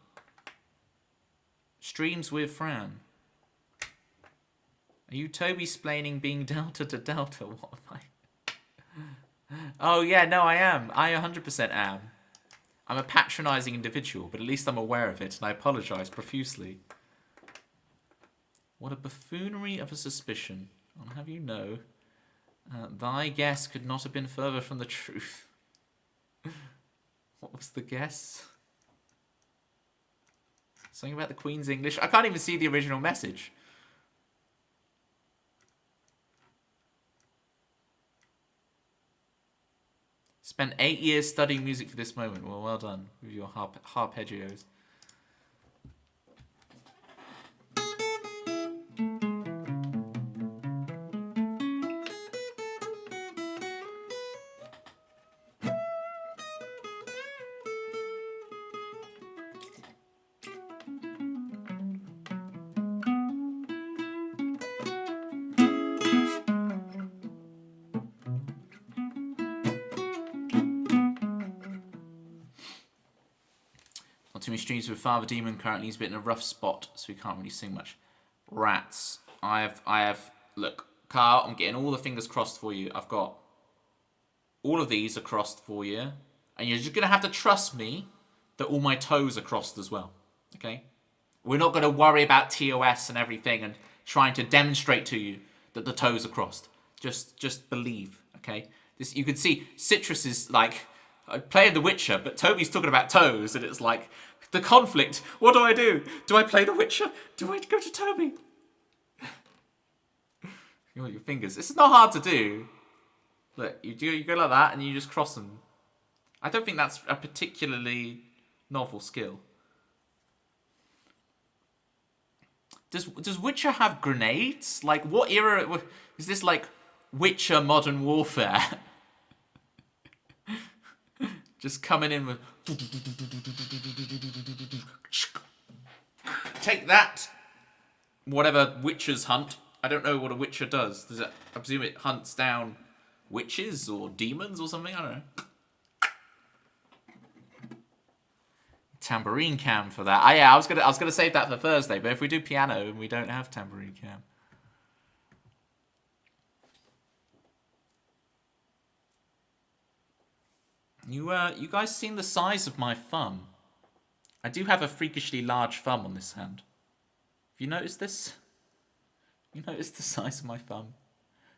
streams with Fran. Are you Toby splaining being Delta to Delta? What am I? Oh yeah, no, I am. I 100% am. I'm a patronising individual, but at least I'm aware of it, and I apologise profusely. What a buffoonery of a suspicion. I'll have you know, thy guess could not have been further from the truth. What was the guess? Something about the Queen's English? I can't even see the original message. Spent 8 years studying music for this moment. Well done with your arpeggios. many streams with Father Demon. Currently, he's a bit in a rough spot, so we can't really sing much. Rats. I have. Look, Carl, I'm getting all the fingers crossed for you. I've got all of these are crossed for you, and you're just gonna have to trust me that all my toes are crossed as well. Okay? We're not gonna worry about TOS and everything and trying to demonstrate to you that the toes are crossed. Just believe. Okay? This you can see. Citrus is like. I play The Witcher, but Toby's talking about toes, and it's like, the conflict. What do? Do I play The Witcher? Do I go to Toby? You want your fingers. This is not hard to do. Look, you go like that, and you just cross them. I don't think that's a particularly novel skill. Does Witcher have grenades? Like, what era... Is this like Witcher Modern Warfare? Just coming in with... Take that! Whatever witches hunt. I don't know what a witcher does. Does it? I presume it hunts down witches or demons or something? I don't know. Tambourine cam for that. Yeah, I was gonna save that for Thursday, but if we do piano and we don't have tambourine cam. You guys seen the size of my thumb? I do have a freakishly large thumb on this hand. Have you noticed this? You noticed the size of my thumb?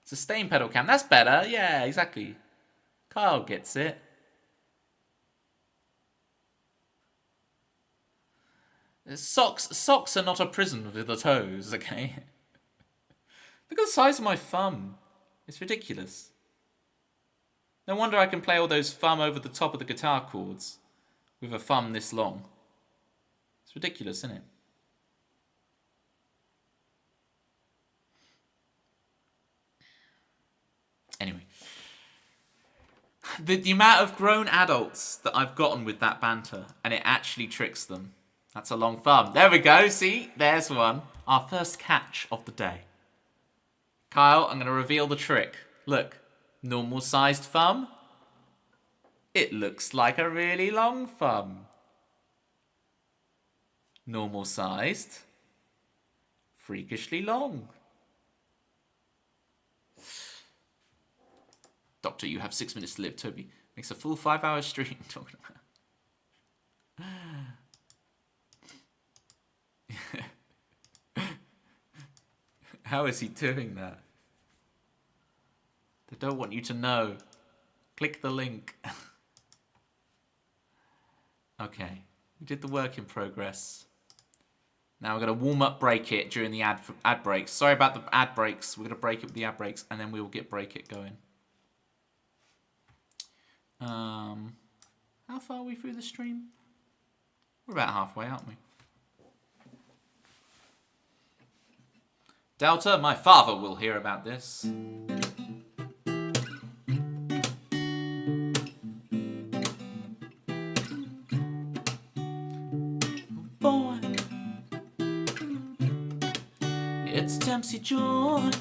Sustain pedal cam. That's better. Yeah, exactly. Kyle gets it. Socks are not a prison with the toes, okay? Look at the size of my thumb. It's ridiculous. No wonder I can play all those thumb over the top of the guitar chords with a thumb this long. It's ridiculous, isn't it? Anyway. The amount of grown adults that I've gotten with that banter, and it actually tricks them. That's a long thumb. There we go, see? There's one. Our first catch of the day. Kyle, I'm going to reveal the trick. Look. Normal sized thumb. It looks like a really long thumb. Normal sized. Freakishly long. Doctor, you have 6 minutes to live. Toby makes a full 5-hour stream talking about. How is he doing that? They don't want you to know. Click the link. Okay. We did the work in progress. Now we're going to warm up break it during the ad breaks. Sorry about the ad breaks. We're going to break it with the ad breaks and then we will get break it going. How far are we through the stream? We're about halfway, aren't we? Delta, my father will hear about this. Boy, it's Dempsey Joy.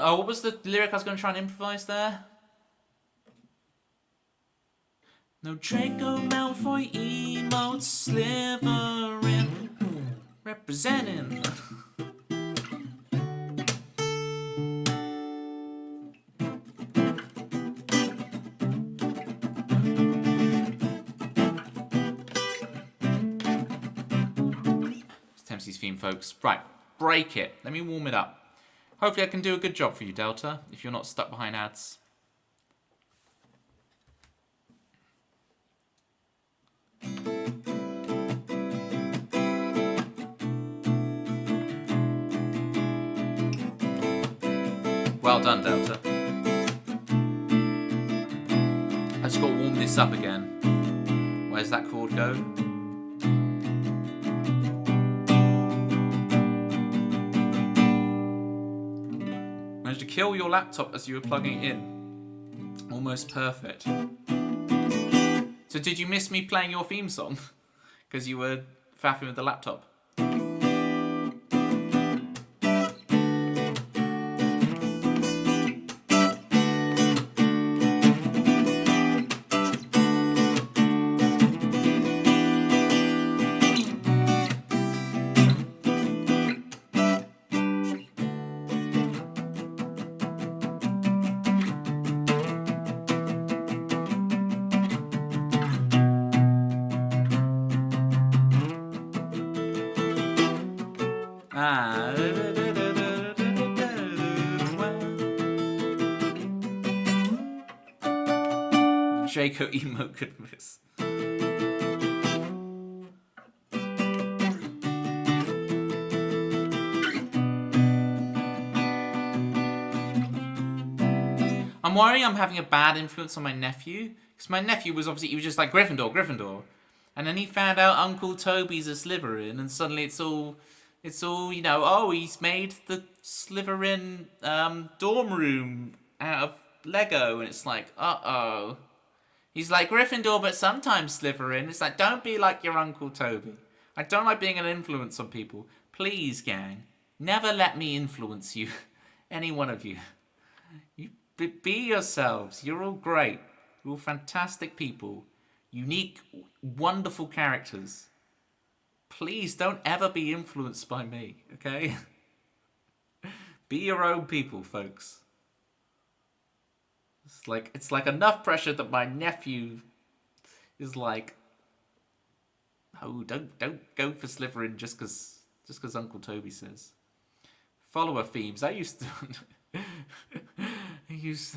Oh, what was the lyric I was going to try and improvise there? No Draco Malfoy emotes slithering, representing. It's Dempsey's theme, folks. Right, break it. Let me warm it up. Hopefully I can do a good job for you, Delta, if you're not stuck behind ads. Well done, Delta. I just got to warm this up again. Where's that chord go? Managed to kill your laptop as you were plugging it in. Almost perfect. So did you miss me playing your theme song? Because you were faffing with the laptop? Ah. Jacob emo goodness. I'm worrying I'm having a bad influence on my nephew. Because my nephew was obviously, he was just like, Gryffindor, Gryffindor. And then he found out Uncle Toby's a Slytherin, and suddenly it's all, you know, oh, he's made the Slytherin dorm room out of Lego, and it's like, uh-oh. He's like, Gryffindor, but sometimes Slytherin. It's like, don't be like your Uncle Toby. I don't like being an influence on people. Please, gang, never let me influence you. Any one of you. You be yourselves. You're all great. You're all fantastic people. Unique, wonderful characters. Please don't ever be influenced by me, okay? Be your own people, folks. It's like enough pressure that my nephew is like, oh, don't go for Slytherin just because Uncle Toby says. Follower themes. I used to.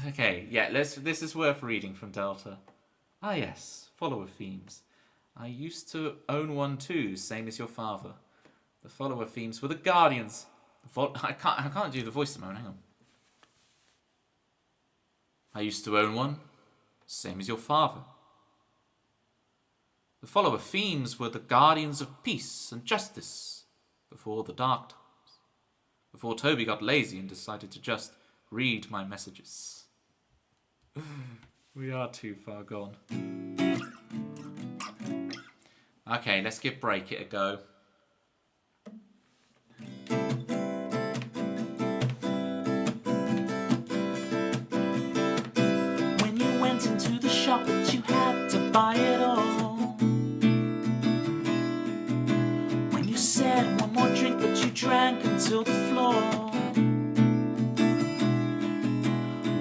Okay, yeah. This is worth reading from Delta. Ah, yes. Follower themes. I used to own one too, same as your father. The follower themes were the guardians. I can't do the voice at the moment. Hang on. I used to own one, same as your father. The follower themes were the guardians of peace and justice before the dark times. Before Toby got lazy and decided to just read my messages. We are too far gone. Okay, let's give Break It a go. When you went into the shop that you had to buy it all. When you said one more drink but you drank until the floor.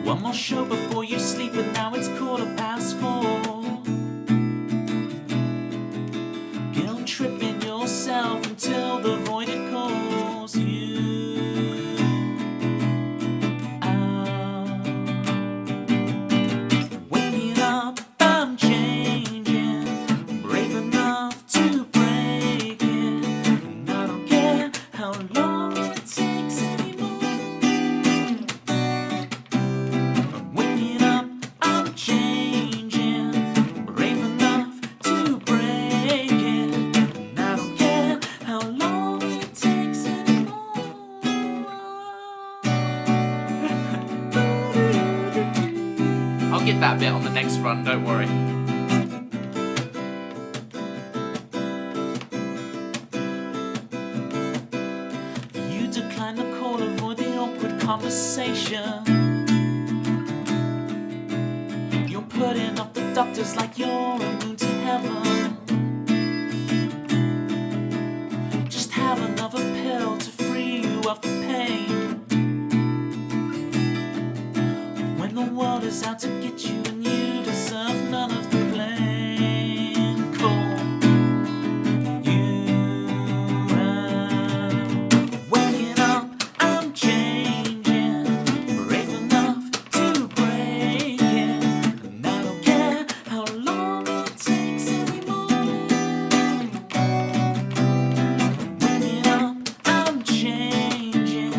One more show before you sleep and now it's 4:15. Tripping yourself until the void it calls you out. Waking up, I'm changing, brave enough to break it, and I don't care how long it takes anymore. Waking up, I'm changing, brave enough to break it. I'll get that bit on the next run, don't worry. You decline the call, avoid the awkward conversation. You're putting off the doctors like you're a moon to heaven. Just have another pill to free you of the pain. When the world is out to get you and you deserve none of the blame. Call you out. Waking up, I'm changing, brave enough to break it, and I don't care how long it takes anymore. Waking up, I'm changing,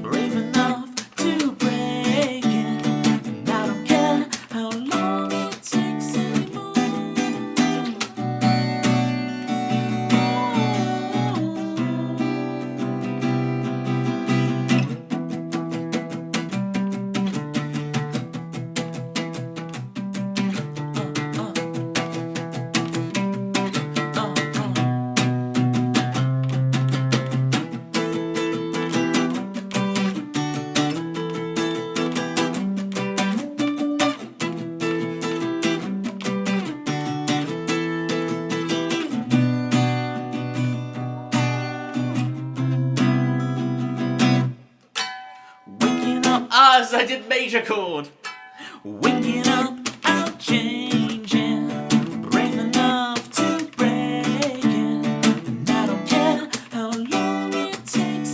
brave enough to break it. I don't care how long it takes anymore. Waking up, as I did major chord. Waking up, I'm changing, brave enough to break it, and I don't care how long it takes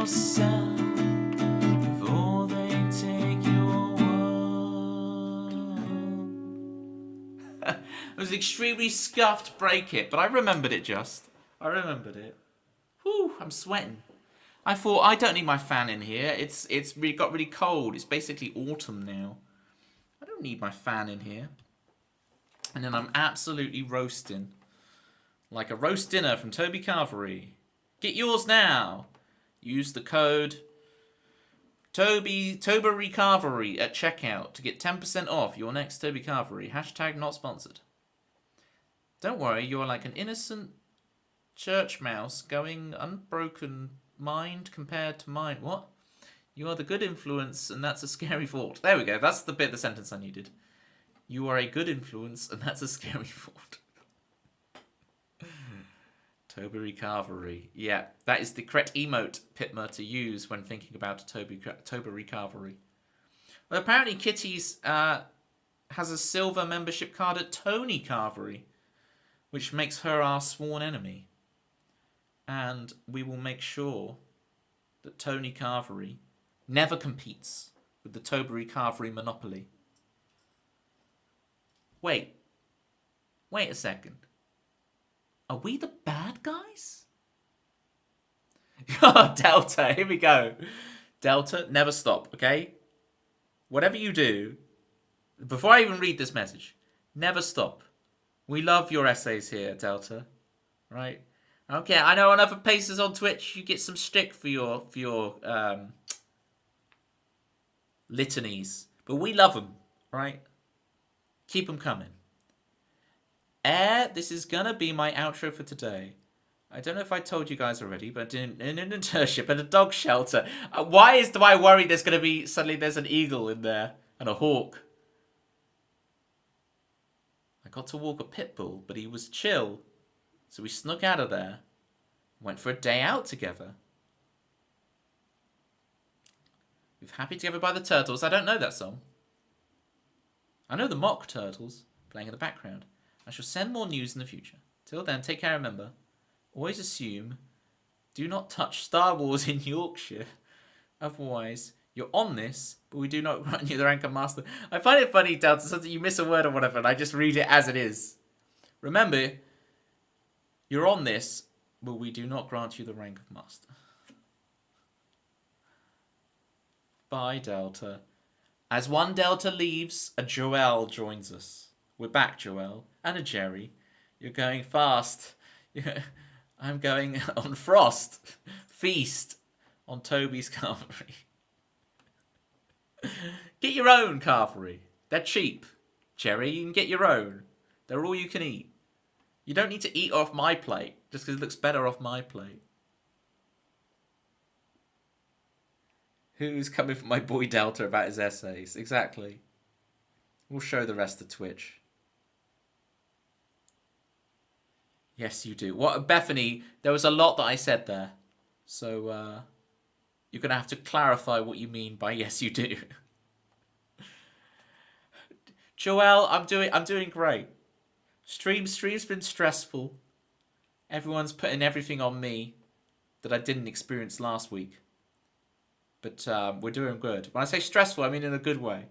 yourself before they take your world. It was extremely scuffed break it, but I remembered it just. I remembered it. Whew, I'm sweating. I thought, I don't need my fan in here. It's got really cold. It's basically autumn now. I don't need my fan in here. And then I'm absolutely roasting. Like a roast dinner from Toby Carvery. Get yours now. Use the code Toby Carvery at checkout to get 10% off your next Toby Carvery. # not sponsored. Don't worry, you're like an innocent church mouse going unbroken mind compared to mine. What? You are the good influence and that's a scary thought. There we go. That's the bit of the sentence I needed. You are a good influence and that's a scary thought. Toby Carvery. Yeah, that is the correct emote, Pitmer, to use when thinking about a Toby Carvery. Well, apparently Kitty's has a silver membership card at Tony Carvery, which makes her our sworn enemy. And we will make sure that Tony Carvery never competes with the Toby Carvery monopoly. Wait a second. Are we the bad guys? Oh, Delta, here we go. Delta, never stop, okay? Whatever you do, before I even read this message, never stop. We love your essays here, Delta. Right? Okay, I know on other places on Twitch you get some stick for your litanies, but we love them, right? Keep them coming. This is gonna be my outro for today. I don't know if I told you guys already, but in an internship at a dog shelter. Why do I worry there's gonna be suddenly there's an eagle in there and a hawk? I got to walk a pit bull, but he was chill, so we snuck out of there. Went for a day out together. With Happy Together by the Turtles. I don't know that song. I know the Mock Turtles playing in the background. I shall send more news in the future. Till then, take care, remember. Always assume, do not touch Star Wars in Yorkshire. Otherwise, you're on this, but we do not grant you the rank of Master. I find it funny, Delta, sometimes you miss a word or whatever, and I just read it as it is. Remember, you're on this, but we do not grant you the rank of Master. Bye, Delta. As one Delta leaves, a Joelle joins us. We're back, Joelle. And a Jerry. You're going fast. I'm going on Frost. Feast on Toby's Carvery. Get your own Carvery. They're cheap. Jerry, you can get your own. They're all you can eat. You don't need to eat off my plate just because it looks better off my plate. Who's coming for my boy Delta about his essays? Exactly. We'll show the rest of Twitch. Yes, you do. What, Bethany, there was a lot that I said there. So, you're going to have to clarify what you mean by yes, you do. Joelle, I'm doing great. Stream's been stressful. Everyone's putting everything on me that I didn't experience last week. But we're doing good. When I say stressful, I mean in a good way.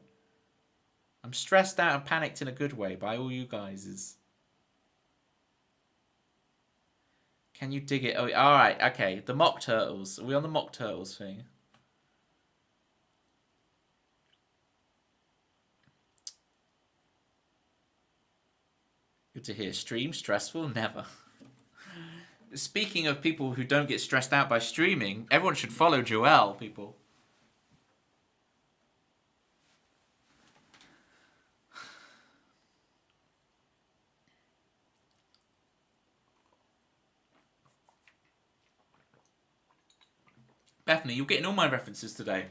I'm stressed out and panicked in a good way by all you guys. Can you dig it? Oh, all right, okay. The Mock Turtles. Are we on the Mock Turtles thing? Good to hear. Stream stressful? Never. Speaking of people who don't get stressed out by streaming, everyone should follow Joelle, people. Bethany, you're getting all my references today.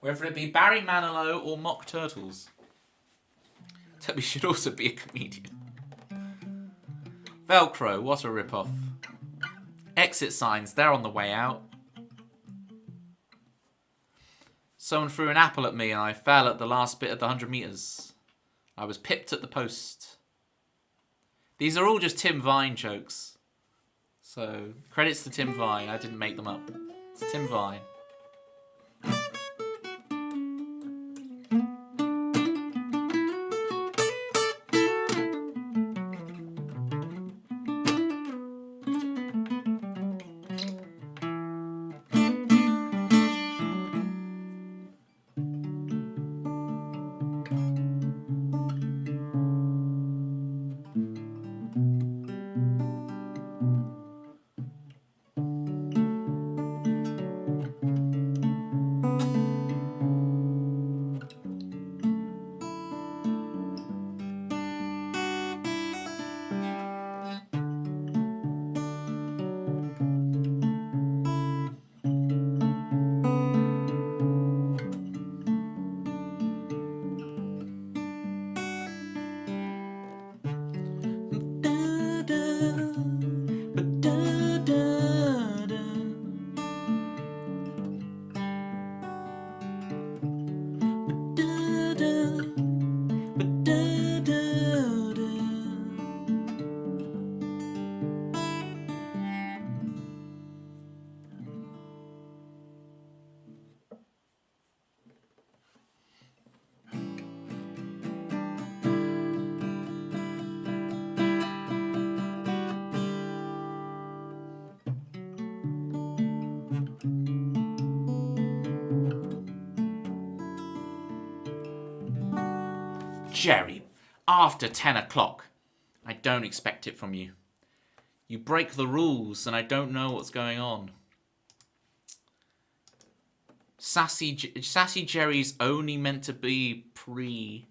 Whether it be Barry Manilow or Mock Turtles. Toby should also be a comedian. Velcro, what a rip-off. Exit signs, they're on the way out. Someone threw an apple at me and I fell at the last bit of the 100 metres. I was pipped at the post. These are all just Tim Vine jokes. So, credits to Tim Vine. I didn't make them up. It's Tim Vine. Jerry, after 10 o'clock. I don't expect it from you. You break the rules and I don't know what's going on. Sassy Jerry's only meant to be pre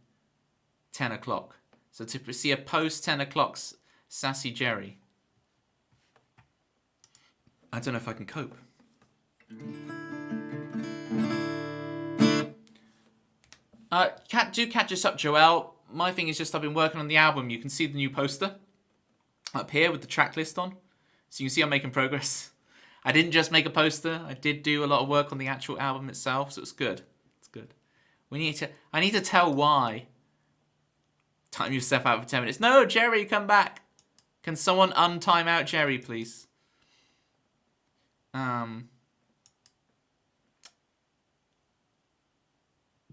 10 o'clock. So to see a post 10 o'clock Sassy Jerry. I don't know if I can cope. Do catch us up, Joel. My thing is just I've been working on the album. You can see the new poster up here with the track list on. So you can see I'm making progress. I didn't just make a poster. I did do a lot of work on the actual album itself, so it's good. It's good. I need to tell why. Time yourself out for 10 minutes. No, Jerry, come back. Can someone untime out Jerry, please?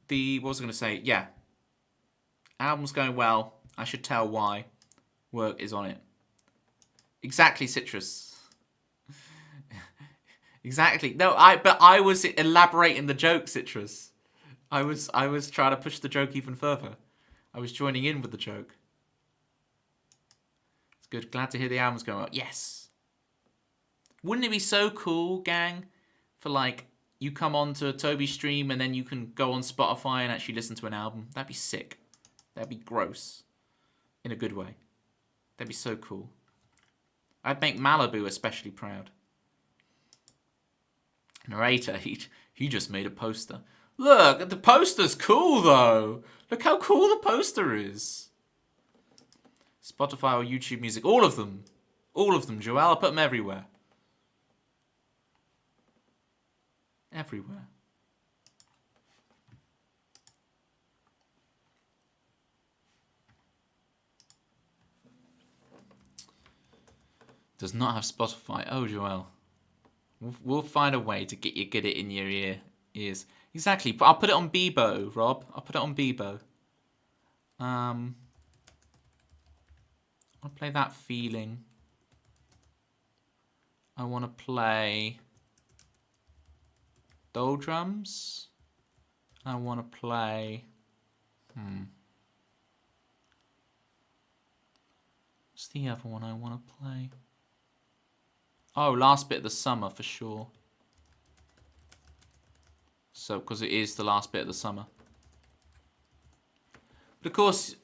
What was I going to say? Yeah. Album's going well. I should tell why. Work is on it. Exactly, Citrus. Exactly. No, but I was elaborating the joke, Citrus. I was trying to push the joke even further. I was joining in with the joke. It's good. Glad to hear the album's going well. Yes. Wouldn't it be so cool, gang, for like you come on to Toby's stream and then you can go on Spotify and actually listen to an album? That'd be sick. That'd be gross. In a good way. That'd be so cool. I'd make Malibu especially proud. Narrator, he just made a poster. Look, the poster's cool though. Look how cool the poster is. Spotify or YouTube Music, all of them. All of them, Joel. I'll put them everywhere. Everywhere. Does not have Spotify. Oh, Joel. We'll find a way to get it in your ears. Exactly. I'll put it on Bebo, Rob. I'll put it on Bebo. I'll play That Feeling. I want to play Doldrums. I want to play... What's the other one I want to play? Oh, Last Bit of the Summer for sure. So, because it is the last bit of the summer. But of course,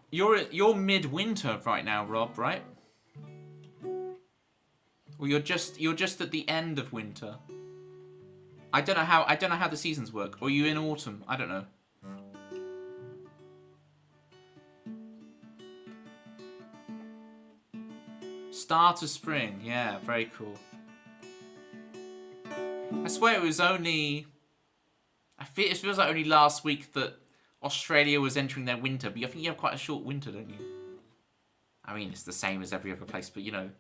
you're mid-winter right now, Rob, right? Or you're just at the end of winter. I don't know how the seasons work. Or are you in autumn? I don't know. Start of spring. Yeah, very cool. I swear it was only... it feels like only last week that Australia was entering their winter, but I think you have quite a short winter, don't you? I mean, it's the same as every other place, but you know.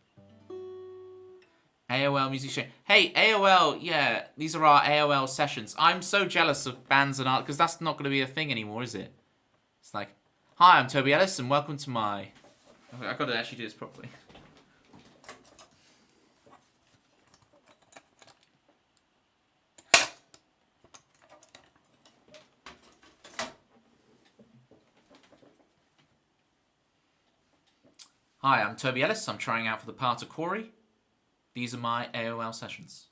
AOL Music Show. Hey, AOL, yeah, these are our AOL sessions. I'm so jealous of bands and art, because that's not going to be a thing anymore, is it? It's like, hi, I'm Toby Ellis, and welcome to my... I've got to actually do this properly. Hi, I'm Toby Ellis. I'm trying out for the part of Corey. These are my AOL sessions.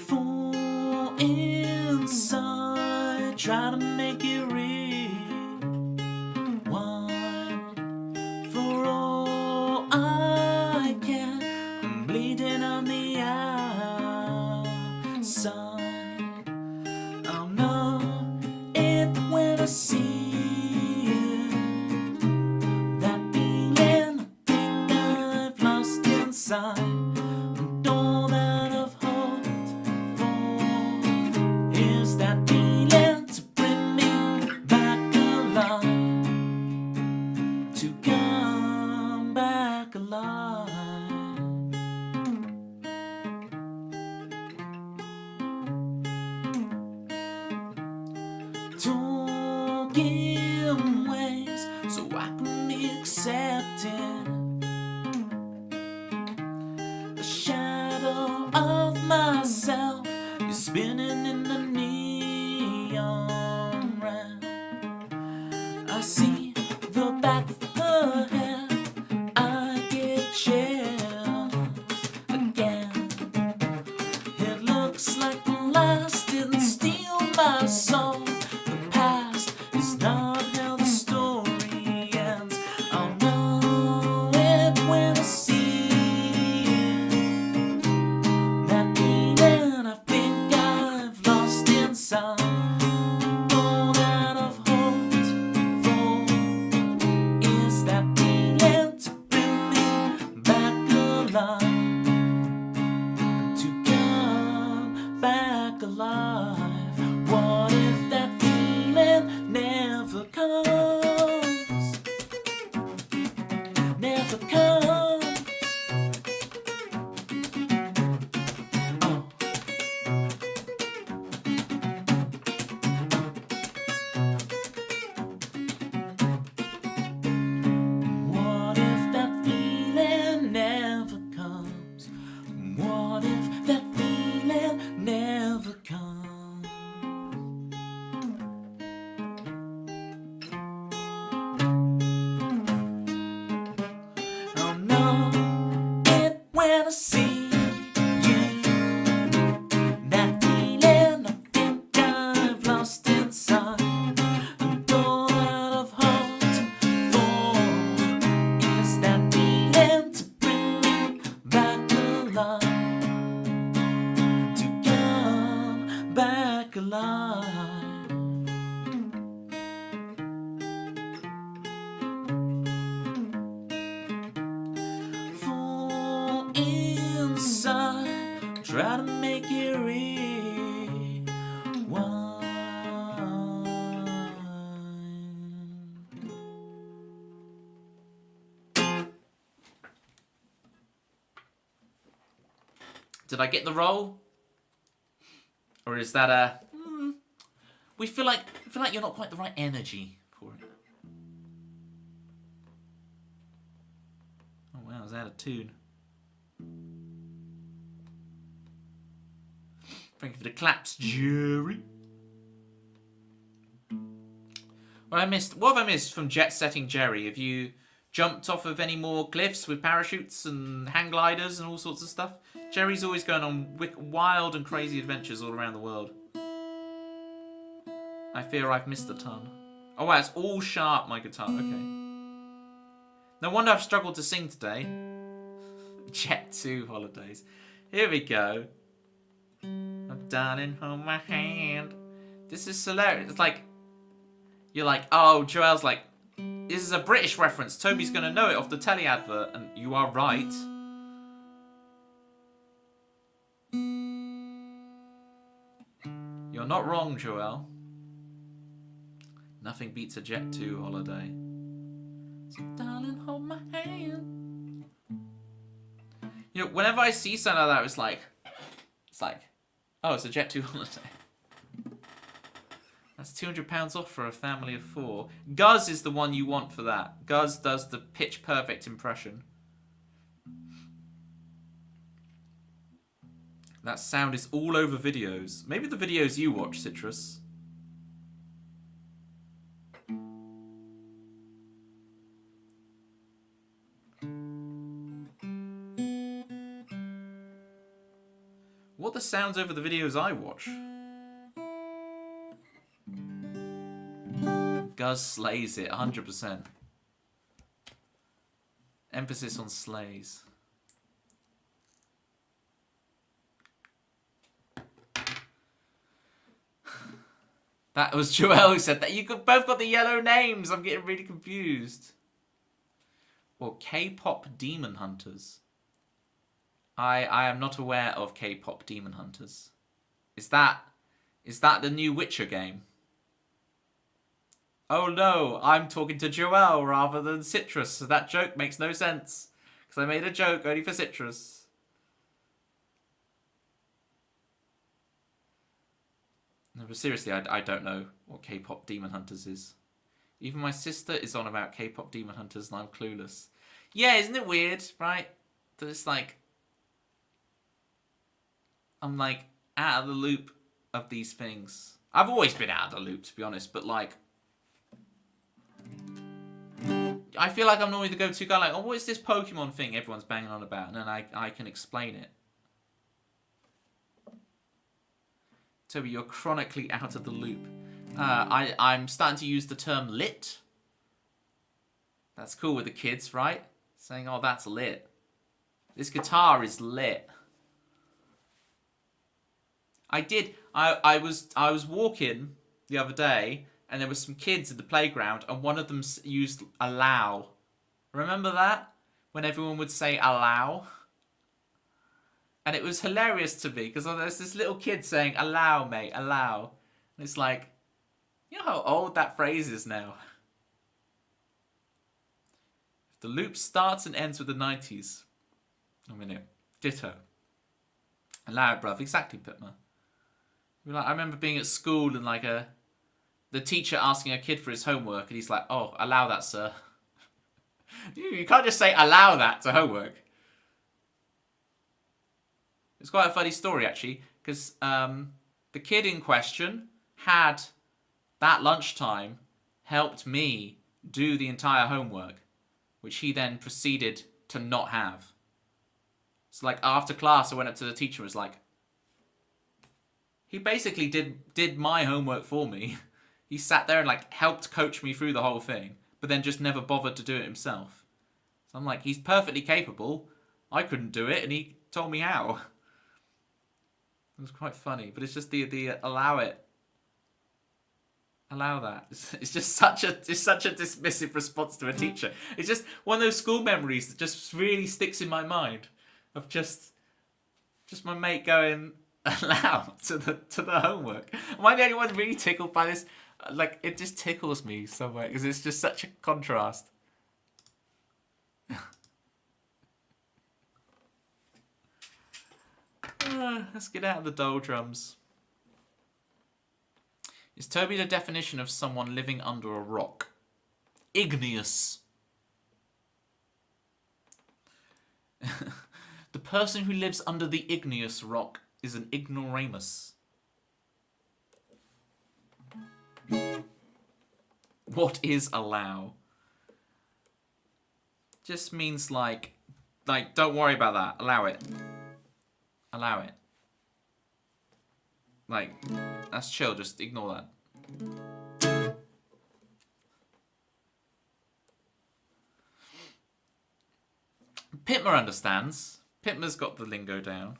For inside, try to make it real. One for all I can. I'm bleeding on the outside. See it, that feeling I think I've lost inside, and all that I've hoped for is that feeling to bring me back alive, to come back alive. Give ways so I can be accepted. The shadow of myself is spinning in the neon red. I see the back of her head. I get chills again. It looks like the last didn't steal my soul. What if that feeling never comes? Never comes. Oh. What if that feeling never comes? What if that feeling never comes? When I see you, that feeling I think I've lost inside, and all that I've hoped for is that feeling to bring me back alive, to come back alive. Inside, try to make it real. One. Did I get the role, or is that a? We feel like you're not quite the right energy for it. Oh wow, is that a tune? Thank you for the claps, Jerry. What have I missed from Jet Setting Jerry? Have you jumped off of any more cliffs with parachutes and hang gliders and all sorts of stuff? Jerry's always going on wild and crazy adventures all around the world. I fear I've missed a ton. Oh wow, it's all sharp, my guitar. Okay. No wonder I've struggled to sing today. Jet 2 holidays. Here we go. Darling, hold my hand. This is hilarious. It's like, you're like, oh, Joel's like, this is a British reference. Toby's going to know it off the telly advert. And you are right. You're not wrong, Joel. Nothing beats a Jet 2 holiday. So darling, hold my hand. You know, whenever I see something like that, it's like, oh, it's a Jet 2 holiday. That's £200 off for a family of 4. Guz is the one you want for that. Guz does the pitch perfect impression. That sound is all over videos. Maybe the videos you watch, Citrus. What are the sounds over the videos I watch? Guz slays it, 100%. Emphasis on slays. That was Joel who said that. You both got the yellow names. I'm getting really confused. Well, K-pop Demon Hunters. I am not aware of K-pop Demon Hunters. Is that the new Witcher game? Oh no, I'm talking to Joel rather than Citrus, so that joke makes no sense. Because I made a joke only for Citrus. No, but seriously, I don't know what K-pop Demon Hunters is. Even my sister is on about K-pop Demon Hunters and I'm clueless. Yeah, isn't it weird, right? That it's like, I'm like out of the loop of these things. I've always been out of the loop, to be honest, but like, I feel like I'm normally the go-to guy, like, oh, what is this Pokemon thing everyone's banging on about? And then I can explain it. Toby, you're chronically out of the loop. I'm starting to use the term lit. That's cool with the kids, right? Saying, oh, that's lit. This guitar is lit. I was walking the other day, and there were some kids at the playground, and one of them used allow. Remember that? When everyone would say allow? And it was hilarious to me, because there's this little kid saying, allow, mate, allow. And it's like, you know how old that phrase is now? If the loop starts and ends with the 90s. I mean, ditto. Allow it, bruv. Exactly, Pitma. I remember being at school and like the teacher asking a kid for his homework, and he's like, oh, allow that, sir. You can't just say allow that to homework. It's quite a funny story, actually, because the kid in question had, that lunchtime, helped me do the entire homework, which he then proceeded to not have. So, like, after class, I went up to the teacher and was like, he basically did my homework for me. He sat there and, like, helped coach me through the whole thing, but then just never bothered to do it himself. So I'm like, he's perfectly capable. I couldn't do it, and he told me how. It was quite funny, but it's just the allow it. Allow that. It's just such a dismissive response to a teacher. It's just one of those school memories that just really sticks in my mind of just my mate going allow to the homework. Am I the only one really tickled by this? Like, it just tickles me somewhere because it's just such a contrast. Let's get out of the doldrums. Is Toby the definition of someone living under a rock? Igneous. The person who lives under the igneous rock is an ignoramus. What is allow? Just means like don't worry about that. Allow it. Allow it. Like, that's chill. Just ignore that. Pitma understands. Pitma's got the lingo down.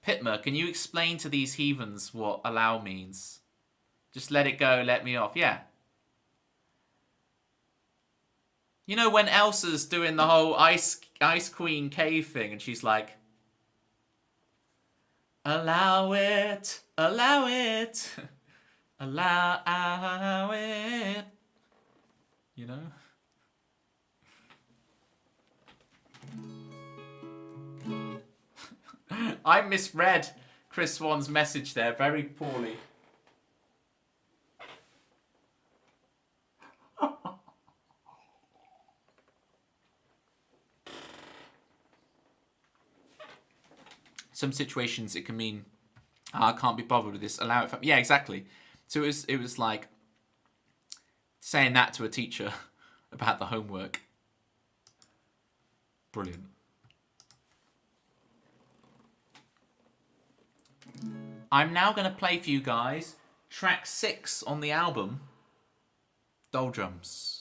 Pitma, can you explain to these heathens what allow means? Just let it go, let me off. Yeah. You know when Elsa's doing the whole Ice Queen cave thing and she's like, allow it, allow it, Allow it. You know? I misread Chris Swan's message there very poorly. Some situations it can mean, I can't be bothered with this, allow it. Yeah, exactly. So it was like saying that to a teacher about the homework. Brilliant. I'm now going to play for you guys track 6 on the album, Doldrums.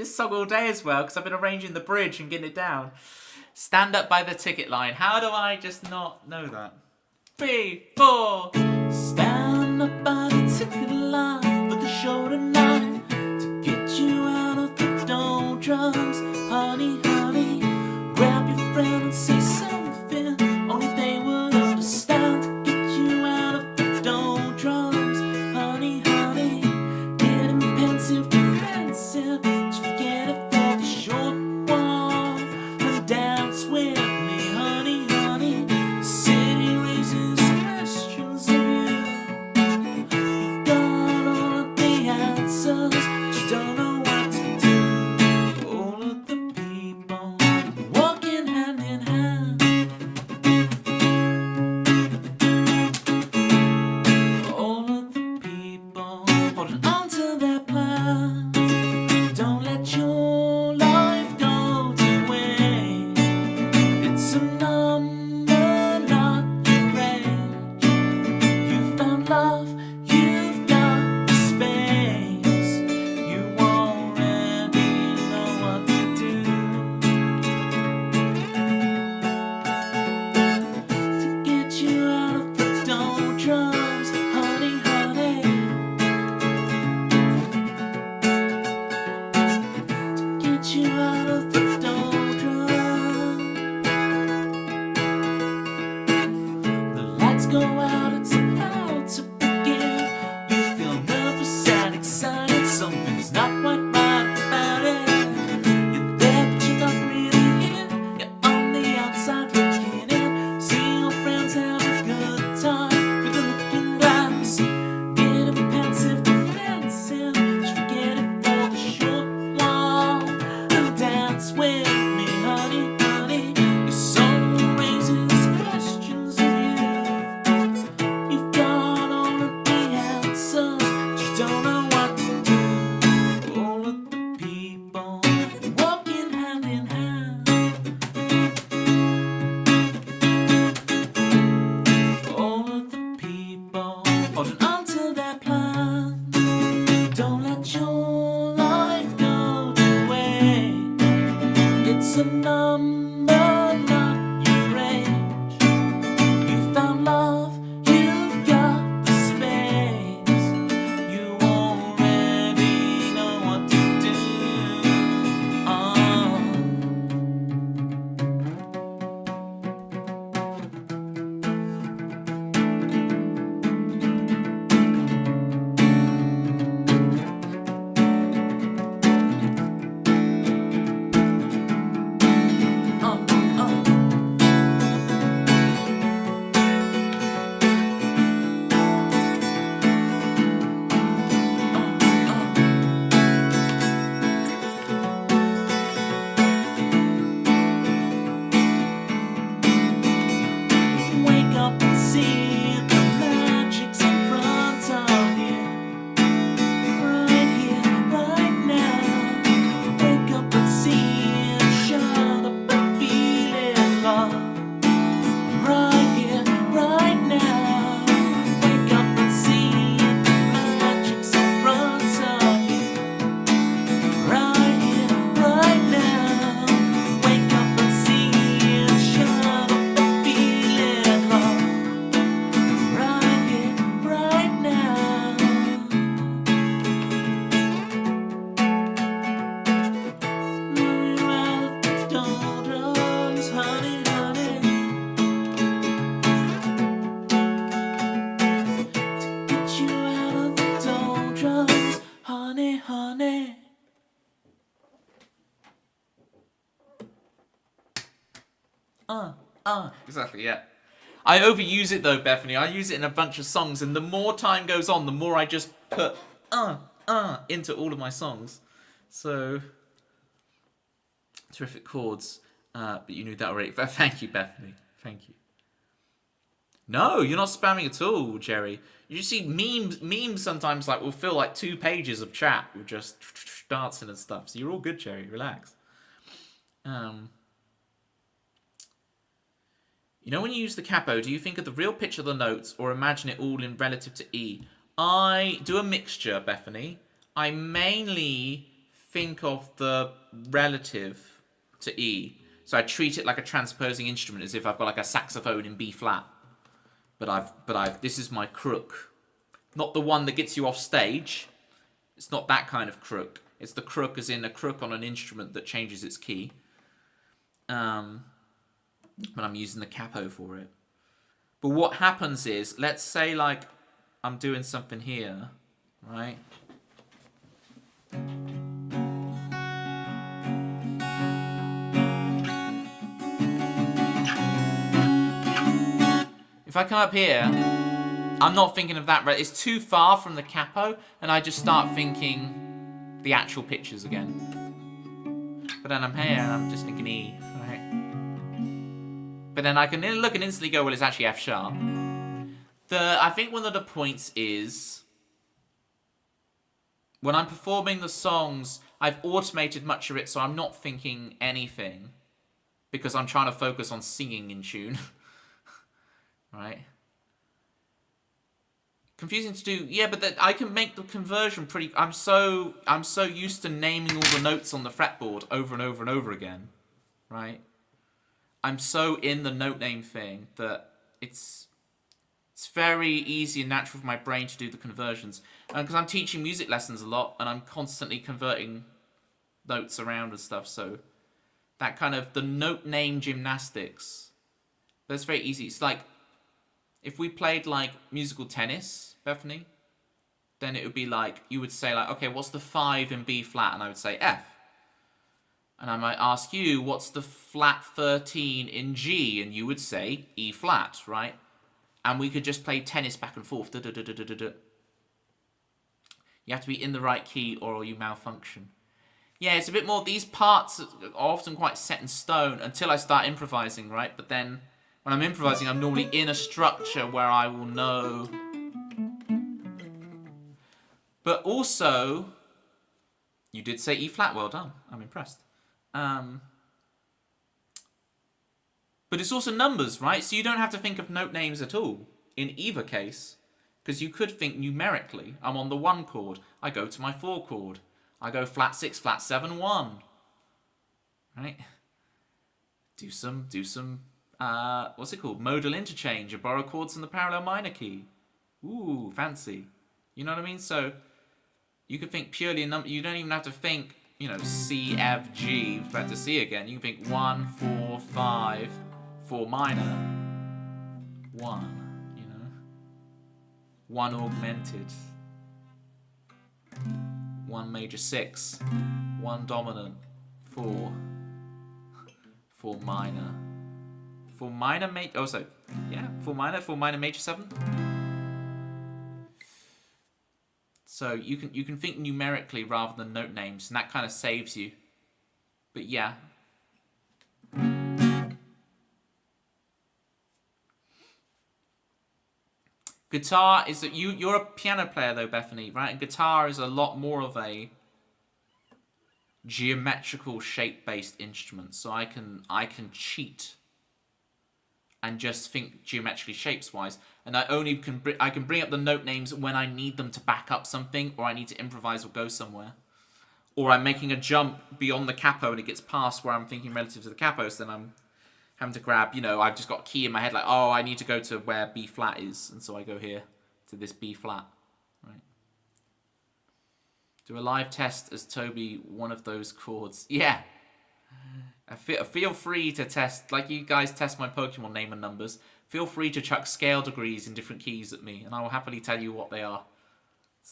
Song all day as well because I've been arranging the bridge and getting it down. Stand up by the ticket line. How do I just not know that? 3, 4. Stand up by the ticket line for the show tonight to get you out of the doldrums. Honey, honey, grab your friend and say something only they would understand to get you out of the doldrums. Honey, honey, getting pensive, defensive. honey, honey. Exactly, yeah. I overuse it though, Bethany. I use it in a bunch of songs, and the more time goes on, the more I just put into all of my songs. So, terrific chords. But you knew that already. Thank you, Bethany. Thank you. No, you're not spamming at all, Jerry. You see memes sometimes like will fill like 2 pages of chat with just dancing and stuff. So you're all good, Jerry. Relax. You know when you use the capo, do you think of the real pitch of the notes or imagine it all in relative to E? I do a mixture, Bethany. I mainly think of the relative to E. So I treat it like a transposing instrument, as if I've got like a saxophone in B flat. But this is my crook. Not the one that gets you off stage. It's not that kind of crook. It's the crook as in a crook on an instrument that changes its key. But I'm using the capo for it. But what happens is, let's say like I'm doing something here, right? If I come up here, I'm not thinking of that, right? It's too far from the capo, and I just start thinking the actual pictures again. But then I'm here, and I'm just thinking E, right? But then I can look and instantly go, well, it's actually F sharp. I think one of the points is, when I'm performing the songs, I've automated much of it, so I'm not thinking anything, because I'm trying to focus on singing in tune. Right? Confusing to do, yeah, but I can make the conversion pretty. I'm so used to naming all the notes on the fretboard over and over and over again, right? I'm so in the note name thing that it's very easy and natural for my brain to do the conversions, because I'm teaching music lessons a lot and I'm constantly converting notes around and stuff. So that kind of the note name gymnastics, that's very easy. It's like, if we played like musical tennis, Bethany, then it would be like, you would say like, okay, what's the 5 in B flat? And I would say F. And I might ask you, what's the flat 13 in G? And you would say E flat, right? And we could just play tennis back and forth. You have to be in the right key or you malfunction. Yeah, it's a bit more, these parts are often quite set in stone until I start improvising, right? But then when I'm improvising, I'm normally in a structure where I will know. But also, you did say E flat, well done. I'm impressed. But it's also numbers, right? So you don't have to think of note names at all in either case, because you could think numerically. I'm on the 1 chord. I go to my 4 chord. I go flat 6, flat 7, 1. Right? Do some. What's it called? Modal interchange. You borrow chords from the parallel minor key. Ooh, fancy. You know what I mean? So you could think purely in number. You don't even have to think, C, F, G, back to C again. You can think 1, 4, 5, 4 minor, 1. 1 augmented, 1 major 6, 1 dominant, 4, 4 minor. 4 minor major, 4 minor major 7. So you can think numerically rather than note names, and that kind of saves you. But yeah. Guitar is that you're a piano player though, Bethany, right? And guitar is a lot more of a geometrical shape-based instrument, so I can cheat and just think geometrically shapes-wise, and I can bring up the note names when I need them to back up something, or I need to improvise or go somewhere, or I'm making a jump beyond the capo and it gets past where I'm thinking relative to the capo, so then I'm having to grab, I've just got a key in my head like, oh, I need to go to where B flat is, and so I go here to this B flat, right? Do a live test as Toby one of those chords. Yeah. Feel free to test, like you guys test my Pokemon name and numbers. Feel free to chuck scale degrees in different keys at me, and I will happily tell you what they are.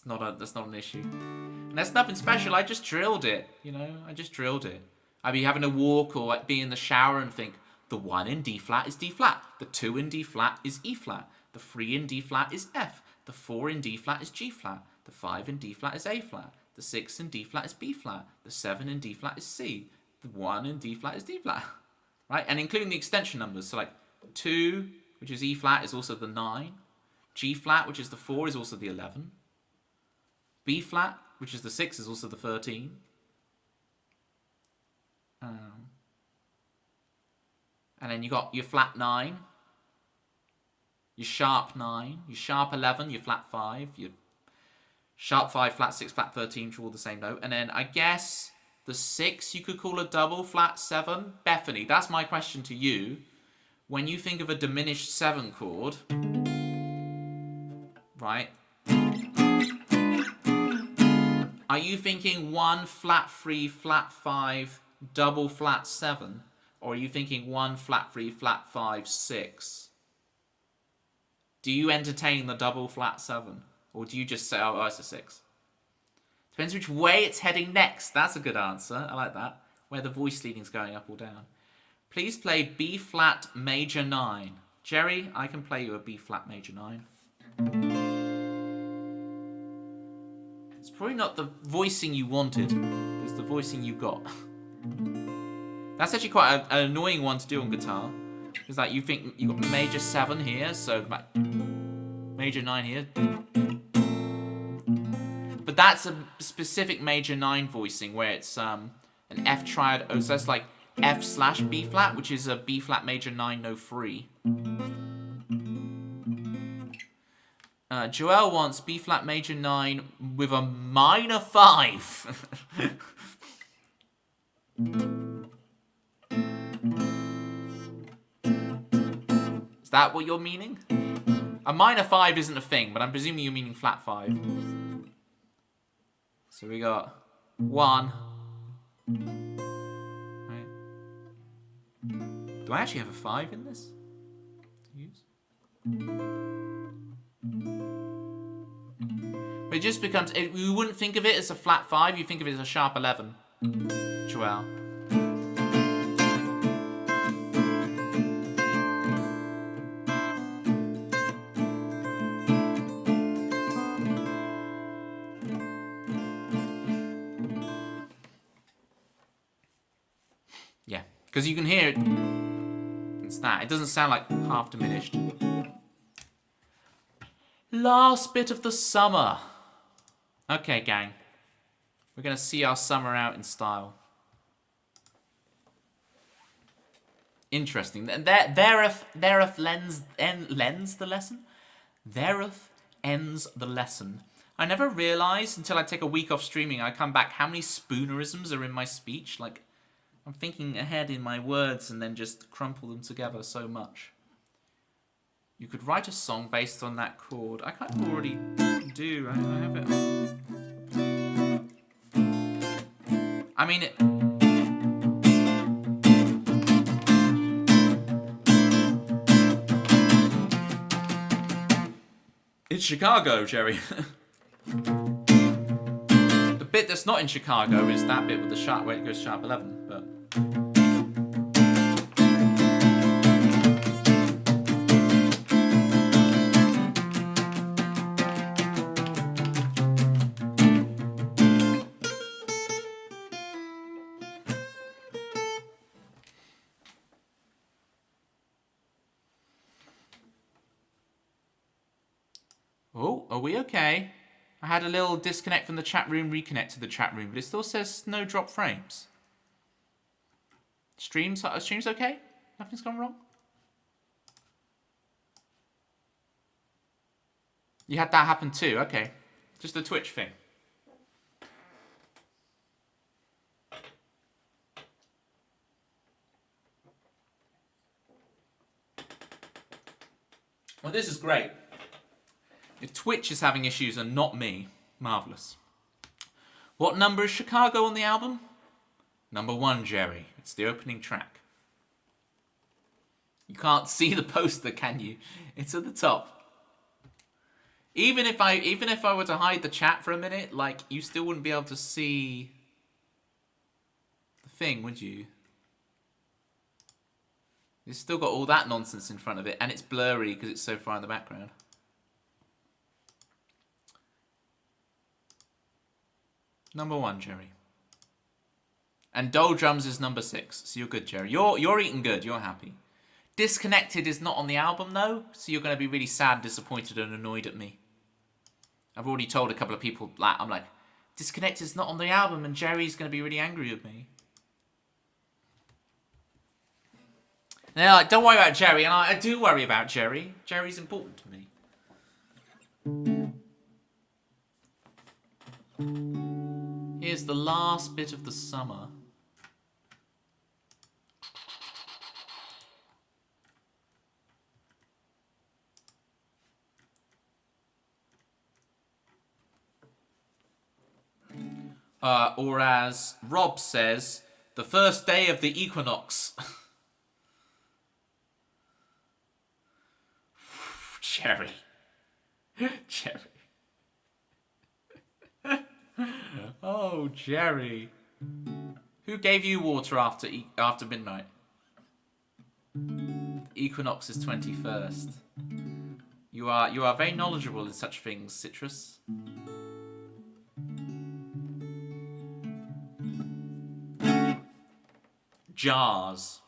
That's not an issue. There's nothing special. I just drilled it. You know, I just drilled it. I'd be having a walk or like be in the shower and think the 1 in D flat is D flat. The 2 in D flat is E flat. The 3 in D flat is F. The 4 in D flat is G flat. The 5 in D flat is A flat. The 6 in D flat is B flat. The 7 in D flat is C. The 1 in D flat is D flat. Right? And including the extension numbers. So like 2, which is E flat, is also the 9. G flat, which is the 4, is also the 11. B flat, which is the 6, is also the 13. And then you got your flat 9, your sharp 9, your sharp 11, your flat 5, your sharp 5, flat 6, flat 13, which are all the same note. And then I guess the 6 you could call a double flat 7. Bethany, that's my question to you. When you think of a diminished 7 chord, right? Are you thinking 1 flat 3, flat 5, double flat 7? Or are you thinking 1 flat 3, flat 5, 6? Do you entertain the double flat 7? Or do you just say, oh, it's a 6? Depends which way it's heading next. That's a good answer. I like that. Where the voice leading's going up or down. Please play B flat major 9. Jerry, I can play you a B flat major 9. It's probably not the voicing you wanted. It's the voicing you got. That's actually quite an annoying one to do on guitar. Because like you think you got major 7 here, so like major 9 here. But that's a specific major 9 voicing where it's an F triad. Oh, so that's like F slash B flat, which is a B flat major 9 no 3. Joel wants B flat major 9 with a minor 5. Is that what you're meaning? A minor 5 isn't a thing, but I'm presuming you're meaning flat 5. So we got 1. Right. Do I actually have a 5 in this to use? But it just becomes, you wouldn't think of it as a flat 5, you think of it as a sharp 11. Joel. Yeah, because you can hear it. It's that. It doesn't sound like half diminished. Last bit of the summer. Okay, gang. We're going to see our summer out in style. Interesting. Thereth ends the lesson? Thereth ends the lesson. I never realised until I take a week off streaming, I come back, how many spoonerisms are in my speech. Like, I'm thinking ahead in my words and then just crumple them together so much. You could write a song based on that chord. I kind of already do. I have it. I mean, it's Chicago, Jerry. The bit that's not in Chicago is that bit with the sharp, where it goes sharp 11, but... Oh, are we okay? I had a little disconnect from the chat room, reconnect to the chat room, but it still says no drop frames. Stream's okay? Nothing's gone wrong? You had that happen too, okay. Just the Twitch thing. Well, this is great. If Twitch is having issues and not me, marvellous. What number is Chicago on the album? Number 1, Jerry. It's the opening track. You can't see the poster, can you? It's at the top. Even if I were to hide the chat for a minute, like, you still wouldn't be able to see the thing, would you? It's still got all that nonsense in front of it, and it's blurry because it's so far in the background. Number 1, Jerry. And Doldrums is number 6, so you're good, Jerry. You're eating good, you're happy. Disconnected is not on the album, though, so you're going to be really sad, disappointed, and annoyed at me. I've already told a couple of people, like, I'm like, Disconnected is not on the album, and Jerry's going to be really angry at me. And they're like, don't worry about Jerry, and I do worry about Jerry. Jerry's important to me. Here's the last bit of the summer. Or as Rob says, the first day of the equinox. Jerry. Jerry. Oh, Jerry. Who gave you water after midnight? Equinox is 21st. You are very knowledgeable in such things, Citrus. Jars.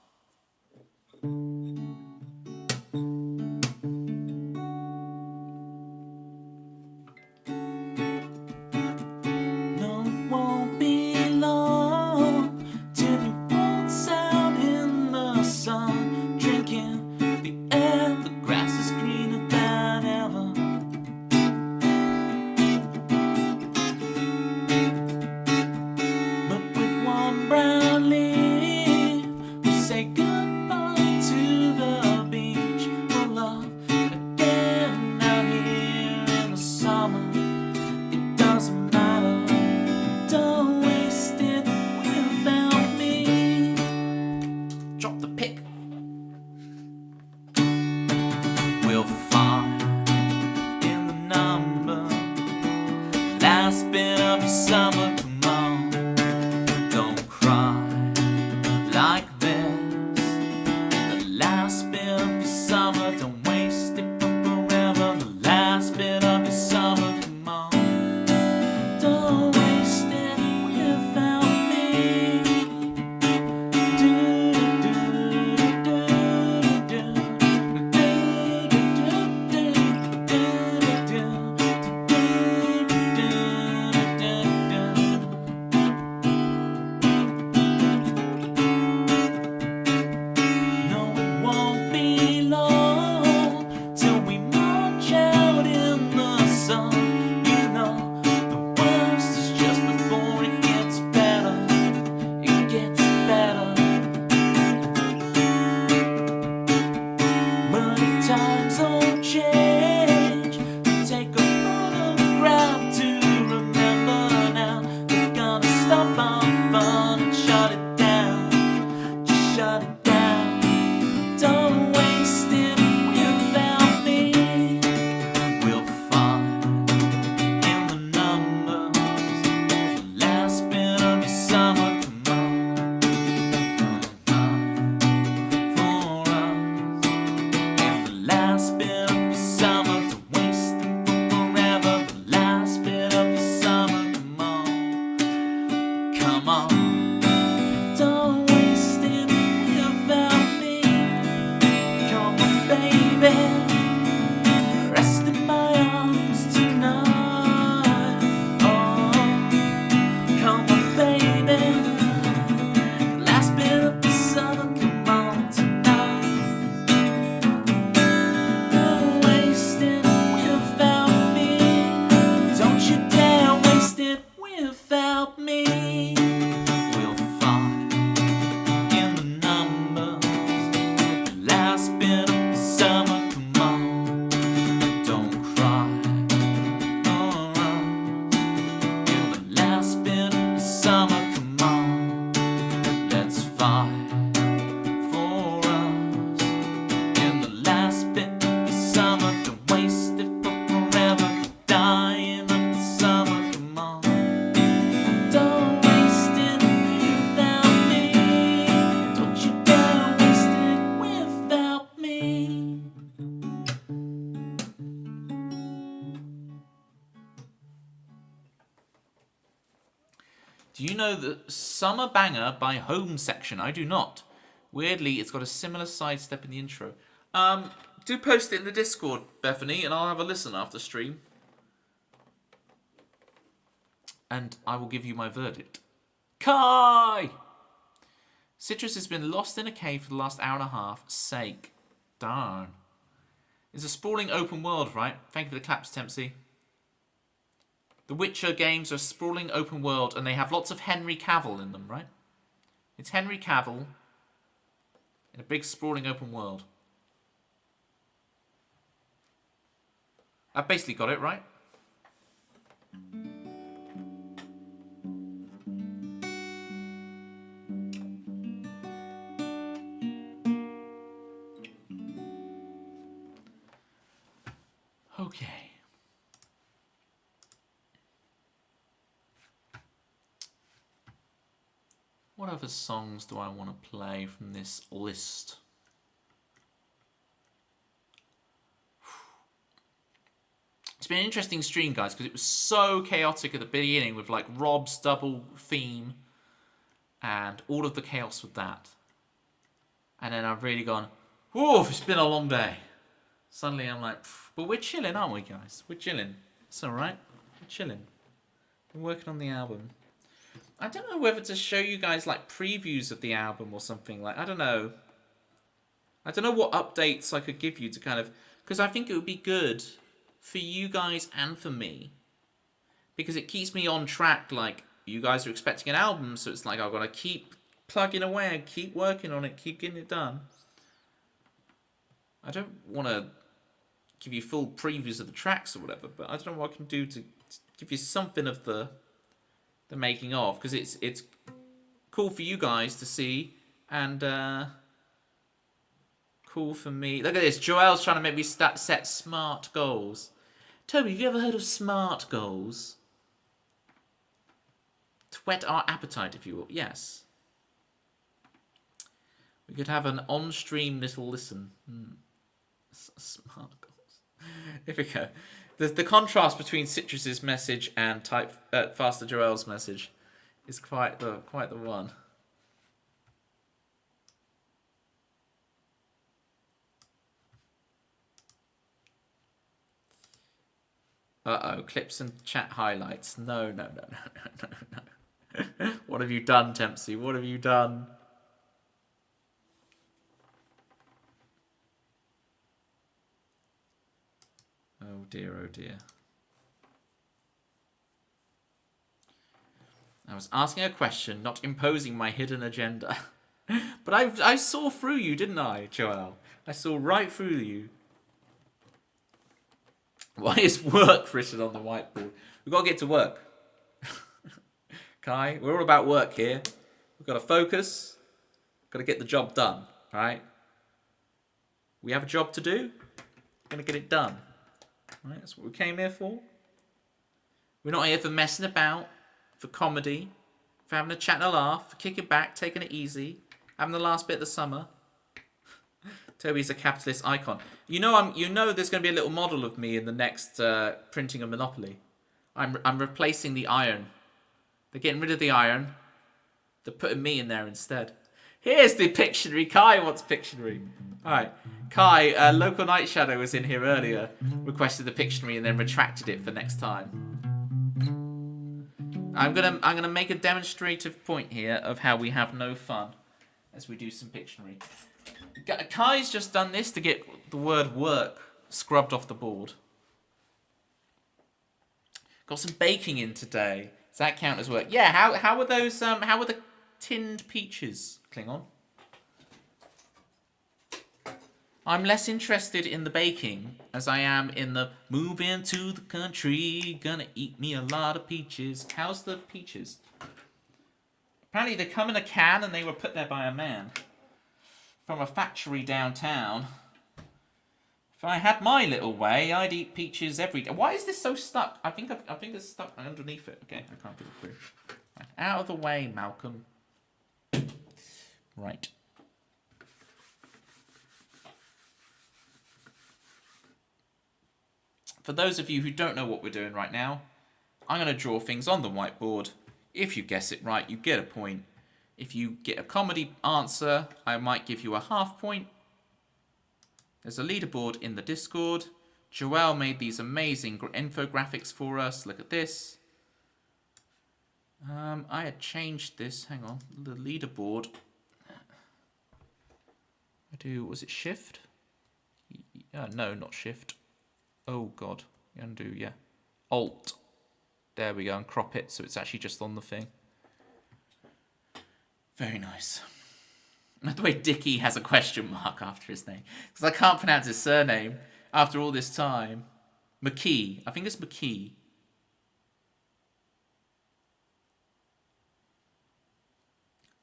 Do you know the Summer Banger by Home Section? I do not. Weirdly, it's got a similar sidestep in the intro. Do post it in the Discord, Bethany, and I'll have a listen after stream. And I will give you my verdict. Kai! Citrus has been lost in a cave for the last hour and a half. Sake. Darn. It's a sprawling open world, right? Thank you for the claps, Tempsy. The Witcher games are a sprawling open world, and they have lots of Henry Cavill in them, right? It's Henry Cavill in a big sprawling open world. I've basically got it, right? Okay. What other songs do I want to play from this list? It's been an interesting stream, guys, because it was so chaotic at the beginning with like Rob's double theme and all of the chaos with that. And then I've really gone, whoa, it's been a long day. Suddenly I'm like, but we're chilling, aren't we, guys? We're chilling. It's all right. We're chilling. We're working on the album. I don't know whether to show you guys like previews of the album or something. Like, I don't know. I don't know what updates I could give you to kind of... Because I think it would be good for you guys and for me. Because it keeps me on track. Like, you guys are expecting an album, so it's like I've got to keep plugging away and keep working on it, keep getting it done. I don't want to give you full previews of the tracks or whatever, but I don't know what I can do to give you something of the making of, because it's cool for you guys to see, and cool for me. Look at this, Joel's trying to make me set SMART goals. Toby, have you ever heard of SMART goals? To whet our appetite, if you will. Yes. We could have an on-stream little listen. SMART goals. Here we go. The contrast between Citrus's message and Faster Joel's message is quite the one. Uh-oh, clips and chat highlights. No. What have you done, Tempsy? What have you done? Oh dear, oh dear. I was asking a question, not imposing my hidden agenda. But I saw through you, didn't I, Joel? I saw right through you. Why is work written on the whiteboard? We've got to get to work. Kai, we're all about work here. We've got to focus. We've got to get the job done, right? We have a job to do. We're going to get it done. Right, that's what we came here for. We're not here for messing about, for comedy, for having a chat and a laugh, for kicking back, taking it easy, having the last bit of the summer. Toby's a capitalist icon. You know there's going to be a little model of me in the next printing of Monopoly. I'm replacing the iron. They're getting rid of the iron. They're putting me in there instead. Here's the Pictionary. Kai wants Pictionary. All right. Kai, Local Night Shadow was in here earlier, requested the Pictionary and then retracted it for next time. I'm gonna make a demonstrative point here of how we have no fun as we do some Pictionary. Kai's just done this to get the word work scrubbed off the board. Got some baking in today. Does that count as work? Yeah. How were those? How were the tinned peaches, Klingon? I'm less interested in the baking as I am in the moving to the country, gonna eat me a lot of peaches. How's the peaches? Apparently they come in a can and they were put there by a man from a factory downtown. If I had my little way, I'd eat peaches every day. Why is this so stuck? I think it's stuck underneath it. Okay, I can't get it through. Right. Out of the way, Malcolm. Right. For those of you who don't know what we're doing right now, I'm going to draw things on the whiteboard If you guess it right, you get a point. If you get a comedy answer, I might give you a half point. There's a leaderboard in the Discord. Joelle made these amazing infographics for us. Look at this. I had changed this. Hang on. The leaderboard. Was it shift? No, not shift. Oh, God. Undo, yeah. Alt. There we go, and crop it so it's actually just on the thing. Very nice. The way Dickie has a question mark after his name. Because I can't pronounce his surname after all this time. McKee. I think it's McKee.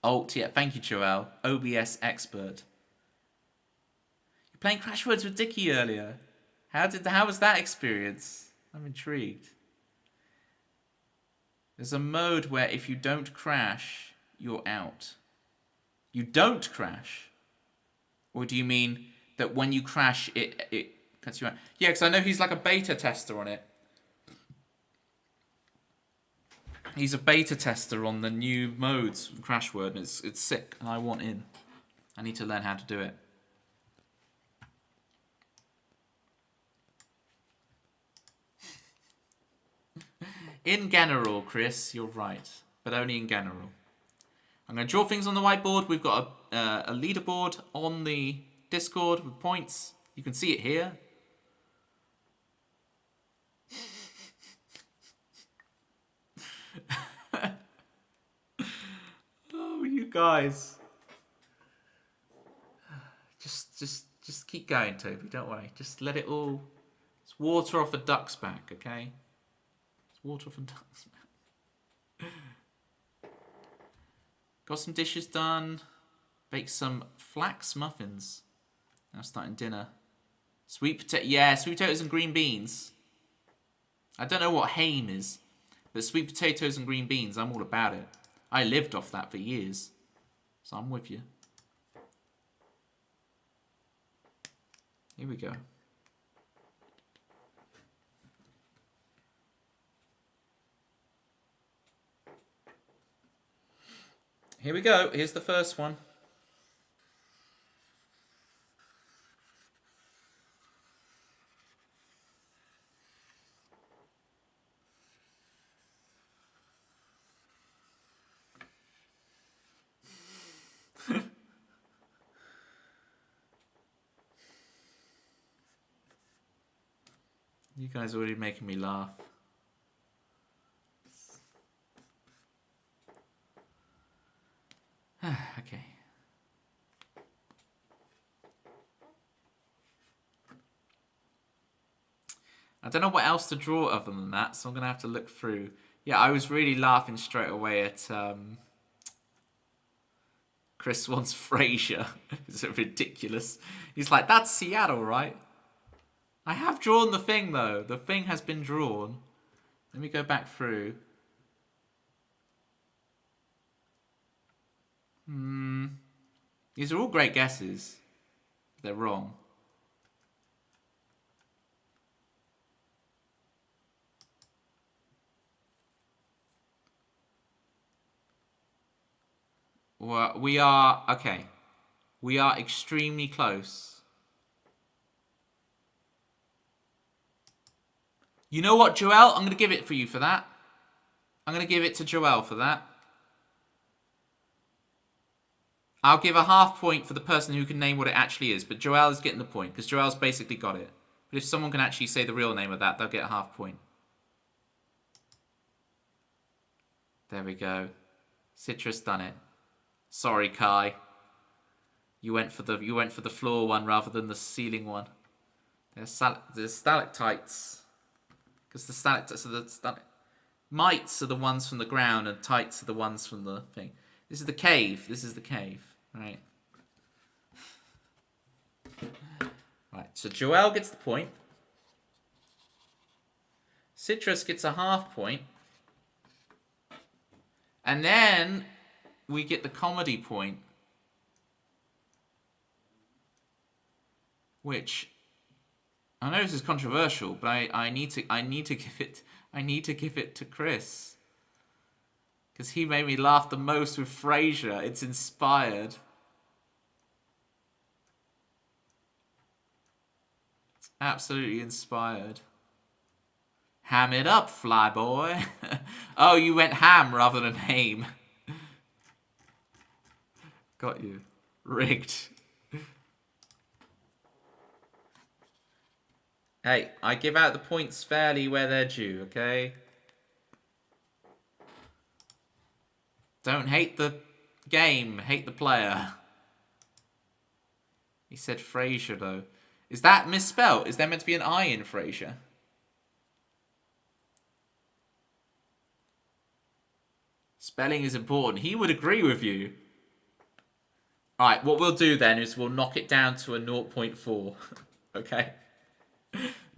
Alt, yeah. Thank you, Joelle. OBS expert. You're playing Crash Words with Dickie earlier. How was that experience? I'm intrigued. There's a mode where if you don't crash, you're out. You don't crash? Or do you mean that when you crash, it cuts you out? Yeah, because I know he's like a beta tester on it. He's a beta tester on the new modes of Crash Word, and it's sick, and I want in. I need to learn how to do it. In general, Chris, you're right, but only in general. I'm going to draw things on the whiteboard. We've got a leaderboard on the Discord with points. You can see it here. Oh, you guys. Just keep going, Toby. Don't worry. Just let it all... It's water off a duck's back, okay? Water from ducks. Got some dishes done. Baked some flax muffins. Now starting dinner. Sweet potato. Yeah, sweet potatoes and green beans. I don't know what haim is, but sweet potatoes and green beans, I'm all about it. I lived off that for years. So I'm with you. Here we go. Here we go. Here's the first one. You guys are already making me laugh. Okay. I don't know what else to draw other than that, so I'm going to have to look through. Yeah, I was really laughing straight away at Chris wants Frasier. It's ridiculous. He's like, that's Seattle, right? I have drawn the thing, though. The thing has been drawn. Let me go back through. These are all great guesses. They're wrong. Well, we are... Okay. We are extremely close. You know what, Joelle? I'm going to give it for you for that. I'm going to give it to Joelle for that. I'll give a half point for the person who can name what it actually is, but Joelle is getting the point, because Joelle's basically got it. But if someone can actually say the real name of that, they'll get a half point. There we go. Citrus done it. Sorry, Kai. You went for the floor one rather than the ceiling one. There's stalactites. Because the stalagmites are the ones from the ground and tights are the ones from the thing. This is the cave. This is the cave. Right. Right. So Joelle gets the point. Citrus gets a half point. And then we get the comedy point. Which I know this is controversial, but I need to give it to Chris. Because he made me laugh the most with Frasier. It's inspired. It's absolutely inspired. Ham it up, flyboy. Oh, you went ham rather than hame. Got you. Rigged. Hey, I give out the points fairly where they're due, okay? Don't hate the game, hate the player. He said Frasier, though. Is that misspelled? Is there meant to be an I in Frasier? Spelling is important. He would agree with you. Alright, what we'll do then is we'll knock it down to a 0.4. Okay?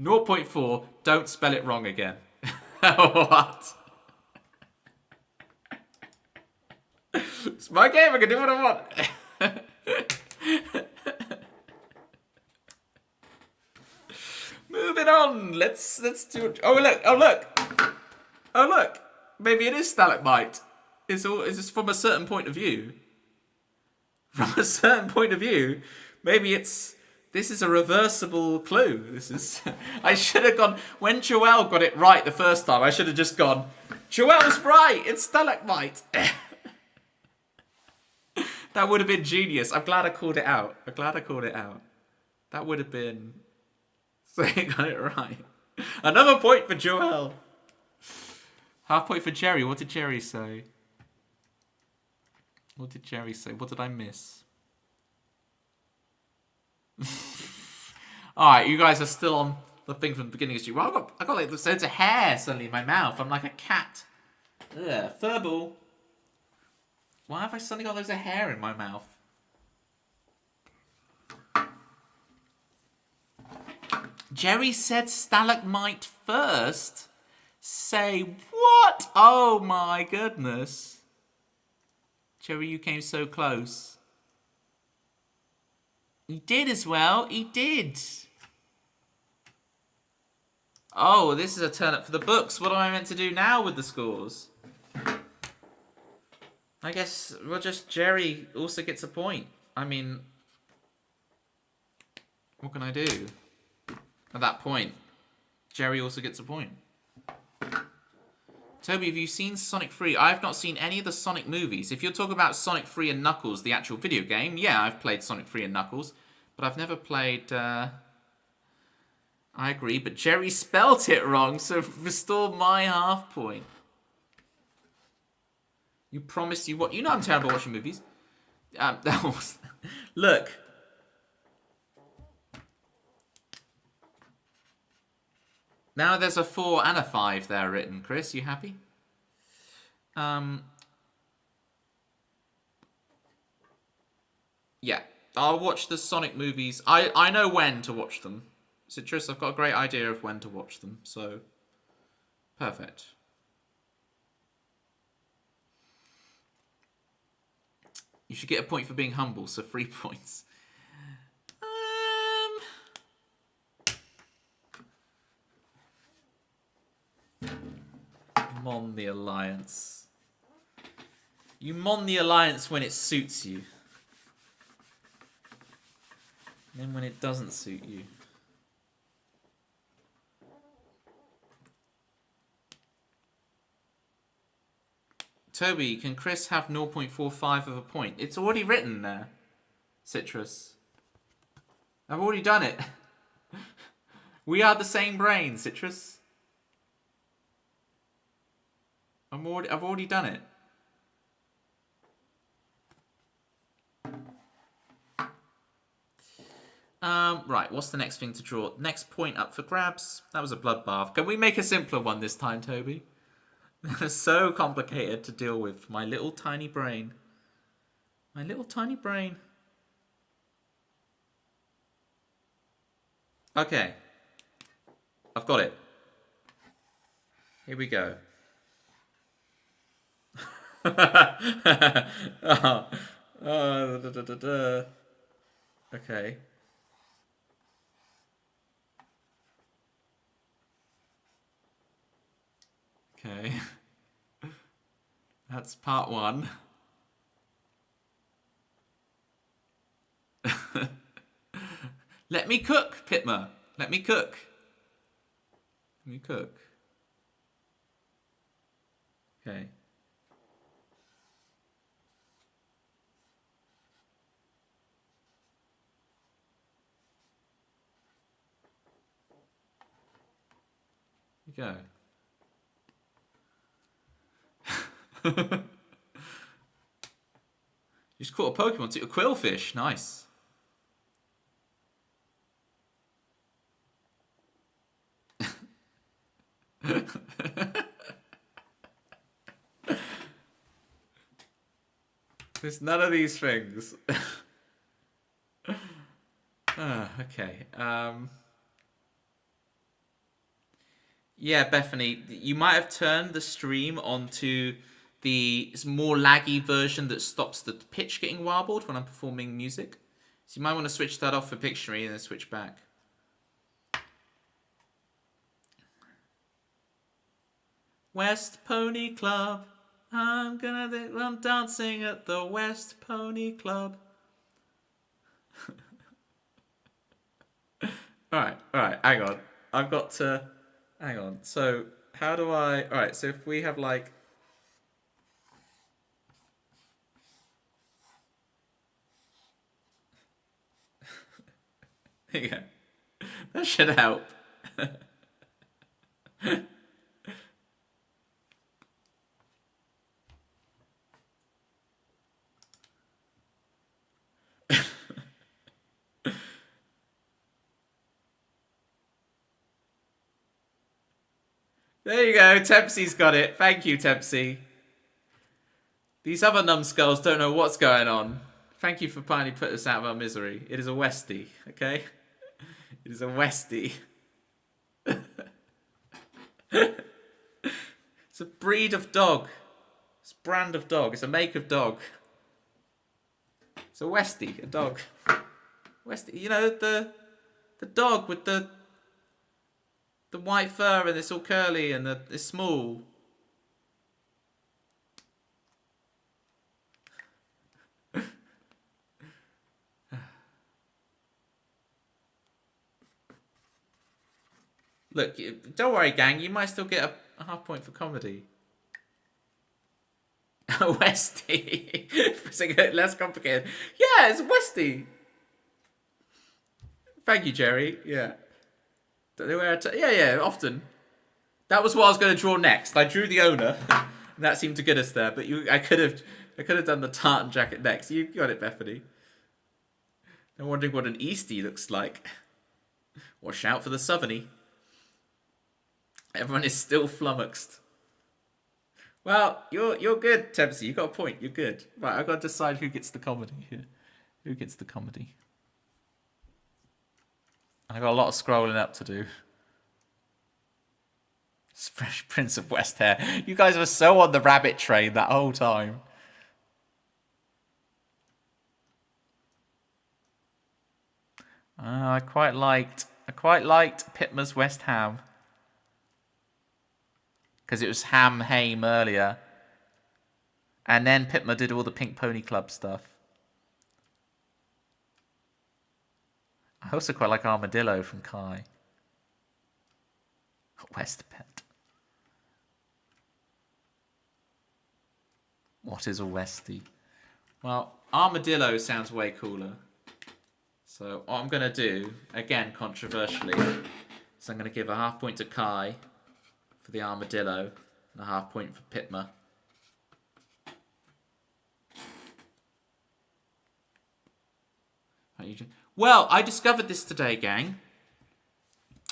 0.4, don't spell it wrong again. What? It's my game, I can do what I want. Moving on, let's do it. Oh look. Maybe it is stalagmite. Is this from a certain point of view? From a certain point of view, maybe this is a reversible clue. This is. I should have gone when Joelle got it right the first time. I should have just gone. Joelle's right. It's stalagmite. That would have been genius. I'm glad I called it out. That would have been. So you got it right. Another point for Joelle. Half point for Jerry. What did Jerry say? What did Jerry say? What did I miss? Alright, you guys are still on the thing from the beginning of the stream. Well, I got like loads of hair suddenly in my mouth. I'm like a cat. Ugh, furball. Why have I suddenly got loads of hair in my mouth? Jerry said stalagmite first. Say what? Oh my goodness. Jerry, you came so close. He did as well. He did. Oh, this is a turn up for the books. What am I meant to do now with the scores? I guess we'll just... Jerry also gets a point. I mean... What can I do? At that point, Jerry also gets a point. Toby, have you seen Sonic 3? I have not seen any of the Sonic movies. If you're talking about Sonic 3 and Knuckles, the actual video game, yeah, I've played Sonic 3 and Knuckles. But I've never played... I agree, but Jerry spelt it wrong, so restore my half point. You promised you what? You know I'm terrible at watching movies. Look. Now there's a 4 and a 5 there written. Chris, you happy? Yeah. I'll watch the Sonic movies. I know when to watch them. Citrus, I've got a great idea of when to watch them. So, perfect. You should get a point for being humble, so 3 points. Mon the Alliance. You mon the Alliance when it suits you. And then when it doesn't suit you. Toby, can Chris have 0.45 of a point? It's already written there. Citrus. I've already done it. We are the same brain, Citrus. I've already done it. Right, what's the next thing to draw? Next point up for grabs. That was a bloodbath. Can we make a simpler one this time, Toby? So complicated to deal with. My little tiny brain. My little tiny brain. Okay. I've got it. Here we go. Okay. Okay. That's part one. Let me cook, Pitma. Let me cook. Let me cook. Okay. Here you go. You just caught a Pokemon too. A Quillfish. Nice. There's none of these things. Okay. Yeah, Bethany, you might have turned the stream onto the more laggy version that stops the pitch getting warbled when I'm performing music. So you might want to switch that off for Pictionary and then switch back. West Pony Club. I'm dancing at the West Pony Club. Alright, hang on. I've got to... Hang on. So, how do I... Alright, so if we have like... There you go. That should help. There you go, Tempsy's got it. Thank you, Tempsy. These other numbskulls don't know what's going on. Thank you for finally putting us out of our misery. It is a Westie, okay? It is a Westie. It's a breed of dog. It's a brand of dog. It's a make of dog. It's a Westie, a dog. Westie, you know, the dog with the white fur and it's all curly and it's small. Look, don't worry, gang. You might still get a half point for comedy. A Westie. Less complicated. Yeah, it's a Westie. Thank you, Jerry. Yeah. Yeah, often. That was what I was going to draw next. I drew the owner, and that seemed to get us there. But I could have done the tartan jacket next. You got it, Bethany. I'm wondering what an Eastie looks like. Watch out for the Southerny. Everyone is still flummoxed. Well, you're good, Tempsy. You got a point. You're good. Right, I've got to decide who gets the comedy here. Who gets the comedy? I got a lot of scrolling up to do. Fresh Prince of West Hair. You guys were so on the rabbit train that whole time. I quite liked Pitma's West Ham. Because it was Ham Haim earlier. And then Pitma did all the Pink Pony Club stuff. I also quite like Armadillo from Kai. West Pet. What is a Westie? Well, Armadillo sounds way cooler. So what I'm going to do, again controversially, is I'm going to give a half point to Kai for the Armadillo and a half point for Pitma. Well, I discovered this today, gang.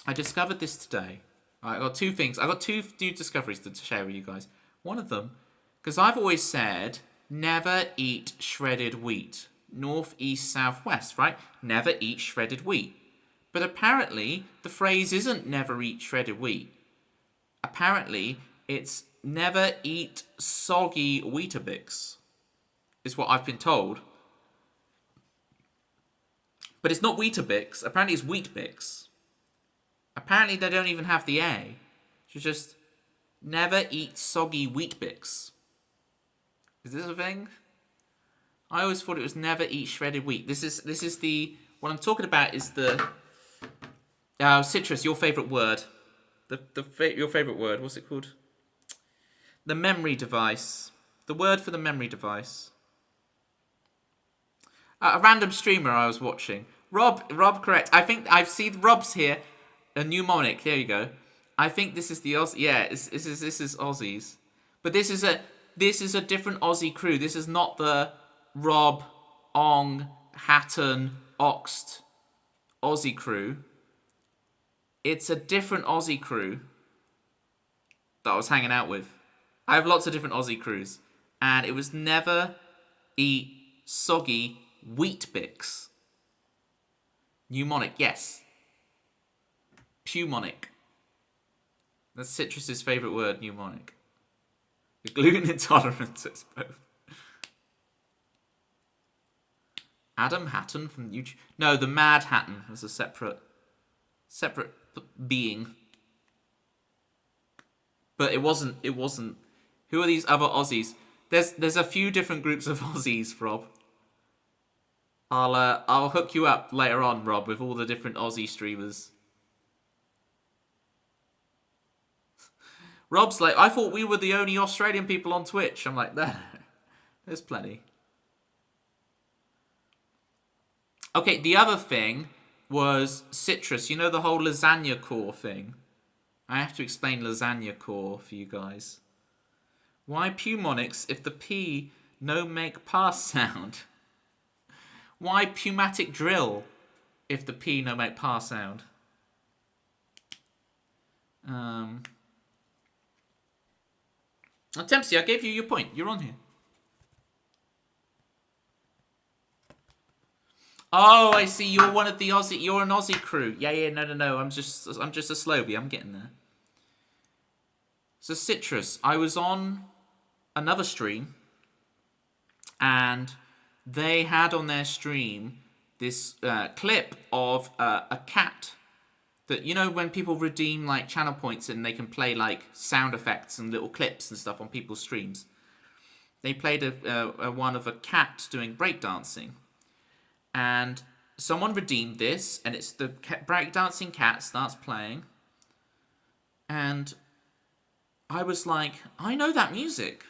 I discovered this today. I got two things. I got two new discoveries to share with you guys. One of them, because I've always said, never eat shredded wheat. North, east, south, west, right? Never eat shredded wheat. But apparently, the phrase isn't never eat shredded wheat. Apparently, it's never eat soggy Weetabix, is what I've been told. But it's not Weetabix. Apparently, it's Wheatbix. Apparently, they don't even have the A. So just never eat soggy Wheatbix. Is this a thing? I always thought it was never eat shredded wheat. This is the what I'm talking about is the citrus. Your favorite word, your favorite word. What's it called? The memory device. The word for the memory device. A random streamer I was watching. Rob, correct. I think I've seen Rob's here. A mnemonic. There you go. I think this is the Aussie. Yeah, this is Aussies, but this is a different Aussie crew. This is not the Rob, Ong, Hatton, Oxt Aussie crew. It's a different Aussie crew that I was hanging out with. I have lots of different Aussie crews, and it was never eat soggy wheat bix. Mnemonic, yes. Pneumonic. That's Citrus's favourite word, mnemonic. The gluten intolerance, it's both. Adam Hatton from YouTube. No, the Mad Hatton was a separate being. But it wasn't. Who are these other Aussies? There's a few different groups of Aussies, Rob. I'll hook you up later on, Rob, with all the different Aussie streamers. Rob's like, I thought we were the only Australian people on Twitch. I'm like, there's plenty. Okay, the other thing was citrus. You know the whole lasagna core thing? I have to explain lasagna core for you guys. Why pneumonics if the P no make pass sound? Why pneumatic drill if the P no make pass sound? Tempsy, I gave you your point. You're on here. Oh, I see. You're one of the Aussie. You're an Aussie crew. Yeah. No. I'm just a slowbie. I'm getting there. So citrus. I was on another stream, and they had on their stream this clip of a cat. That, you know, when people redeem like channel points and they can play like sound effects and little clips and stuff on people's streams. They played a one of a cat doing breakdancing. And someone redeemed this, and it's the breakdancing cat starts playing. And I was like, I know that music.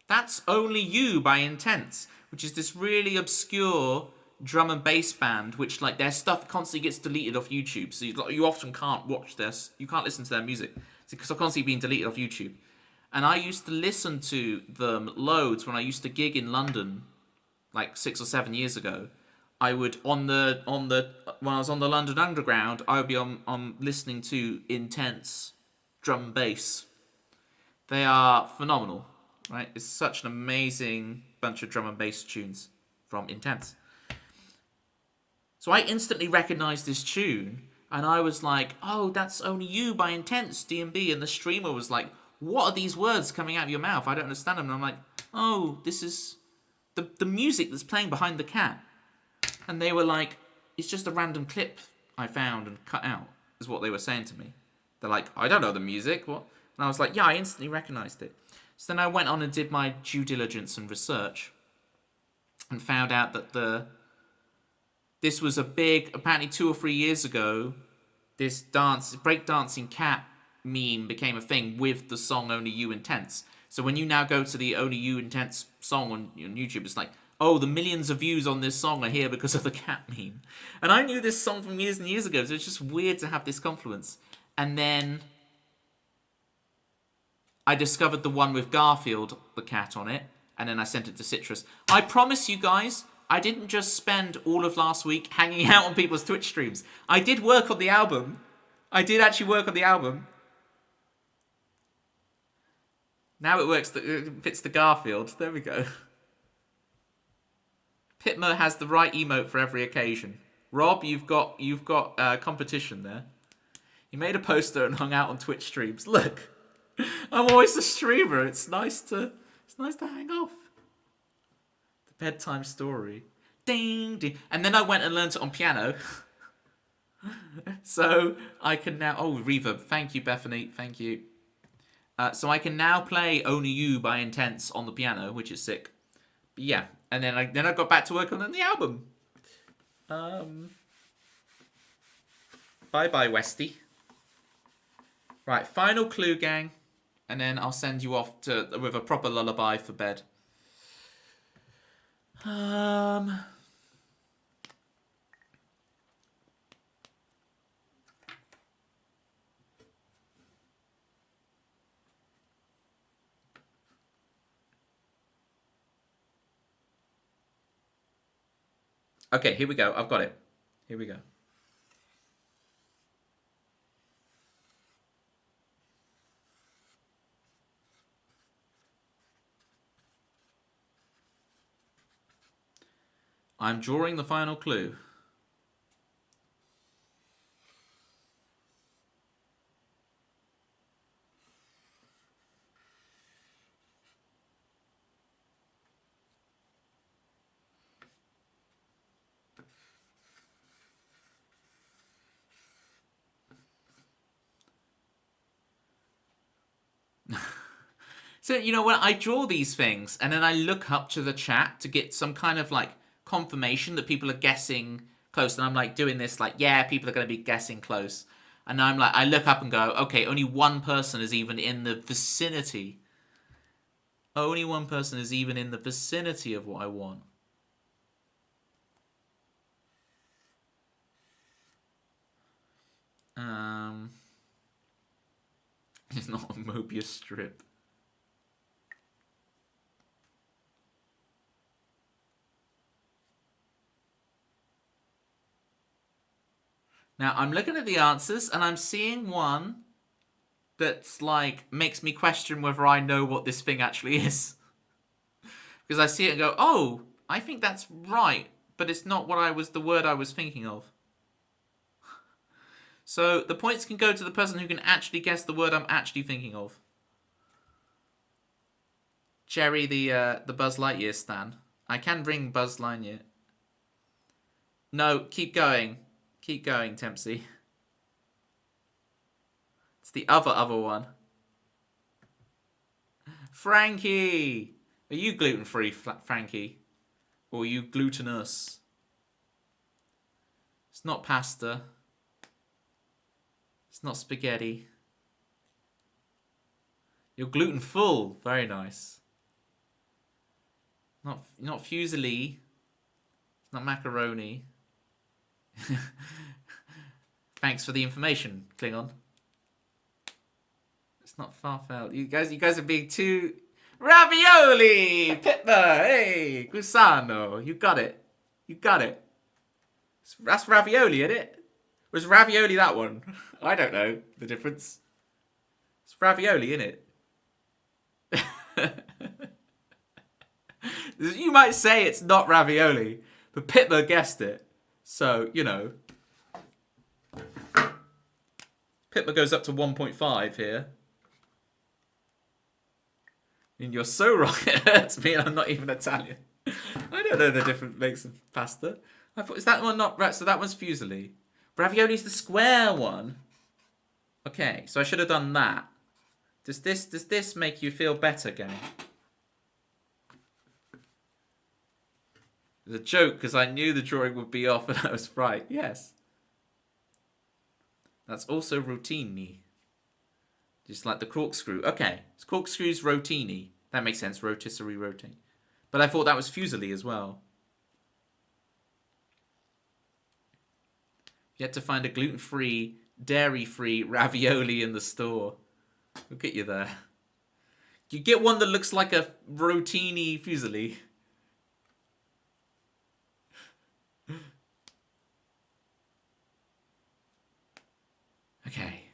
That's Only You by Intense, which is this really obscure drum and bass band, which like their stuff constantly gets deleted off YouTube. So you often can't watch this. You can't listen to their music because they're constantly being deleted off YouTube. And I used to listen to them loads when I used to gig in London, like 6 or 7 years ago. I would when I was on the London Underground, I would be on listening to Intense drum and bass. They are phenomenal, right? It's such an amazing bunch of drum and bass tunes from Intense. So I instantly recognized this tune, and I was like, "Oh, that's Only You by Intense DMB." And the streamer was like, "What are these words coming out of your mouth? I don't understand them." And I'm like, "Oh, this is the music that's playing behind the cat." And they were like, "It's just a random clip I found and cut out," is what they were saying to me. They're like, "I don't know the music, what?" And I was like, "Yeah, I instantly recognized it." So then I went on and did my due diligence and research and found out that this was a big, apparently 2 or 3 years ago, this breakdancing cat meme became a thing with the song Only You Intense. So when you now go to the Only You Intense song on YouTube, it's like, oh, the millions of views on this song are here because of the cat meme. And I knew this song from years and years ago, so it's just weird to have this confluence. And then I discovered the one with Garfield, the cat, on it, and then I sent it to Citrus. I promise you guys, I didn't just spend all of last week hanging out on people's Twitch streams. I did work on the album. I did actually work on the album. Now it fits the Garfield. There we go. Pitmer has the right emote for every occasion. Rob, you've got competition there. You made a poster and hung out on Twitch streams. Look, I'm always a streamer. It's nice to hang off. Bedtime story. Ding, ding. And then I went and learned it on piano. So I can now... Oh, reverb. Thank you, Bethany. Thank you. So I can now play Only You by Intense on the piano, which is sick. But yeah, and then I got back to work on the album. Bye bye, Westy. Right, final clue, gang, and then I'll send you off with a proper lullaby for bed. Okay, here we go. I've got it. Here we go. I'm drawing the final clue. So, you know, when I draw these things and then I look up to the chat to get some kind of like confirmation that people are guessing close, and I'm like doing this like, yeah, people are going to be guessing close. And I'm like, I look up and go, okay, only one person is even in the vicinity. Only one person is even in the vicinity of what I want. It's not a Mobius strip. Now, I'm looking at the answers, and I'm seeing one that's, like, makes me question whether I know what this thing actually is. Because I see it and go, oh, I think that's right, but it's not the word I was thinking of. So, the points can go to the person who can actually guess the word I'm actually thinking of. Jerry, the Buzz Lightyear stan. I can bring Buzz Lightyear. No, keep going. Keep going, Tempsy. It's the other one. Frankie! Are you gluten-free, Frankie? Or are you glutinous? It's not pasta. It's not spaghetti. You're gluten-full. Very nice. Not fusilli. It's not macaroni. Thanks for the information, Klingon. It's not Farfel. You guys are being too ravioli. Pitma, hey, Gusano. You got it. You got it. That's ravioli, isn't it? Was ravioli that one? I don't know the difference. It's ravioli, isn't it? You might say it's not ravioli, but Pitma guessed it. So, you know. Pitma goes up to 1.5 here. And you're so wrong, it hurts me, and I'm not even Italian. I don't know the different makes of pasta. I thought, is that one not right? So that one's fusilli. Ravioli's the square one. Okay, so I should have done that. Does this make you feel better, gang? It was a joke because I knew the drawing would be off and I was right. Yes. That's also rotini. Just like the corkscrew. Okay, so corkscrew's rotini. That makes sense. Rotisserie roti. But I thought that was fusilli as well. Yet to find a gluten-free, dairy-free ravioli in the store. Look at you there. You get one that looks like a rotini fusilli. Okay.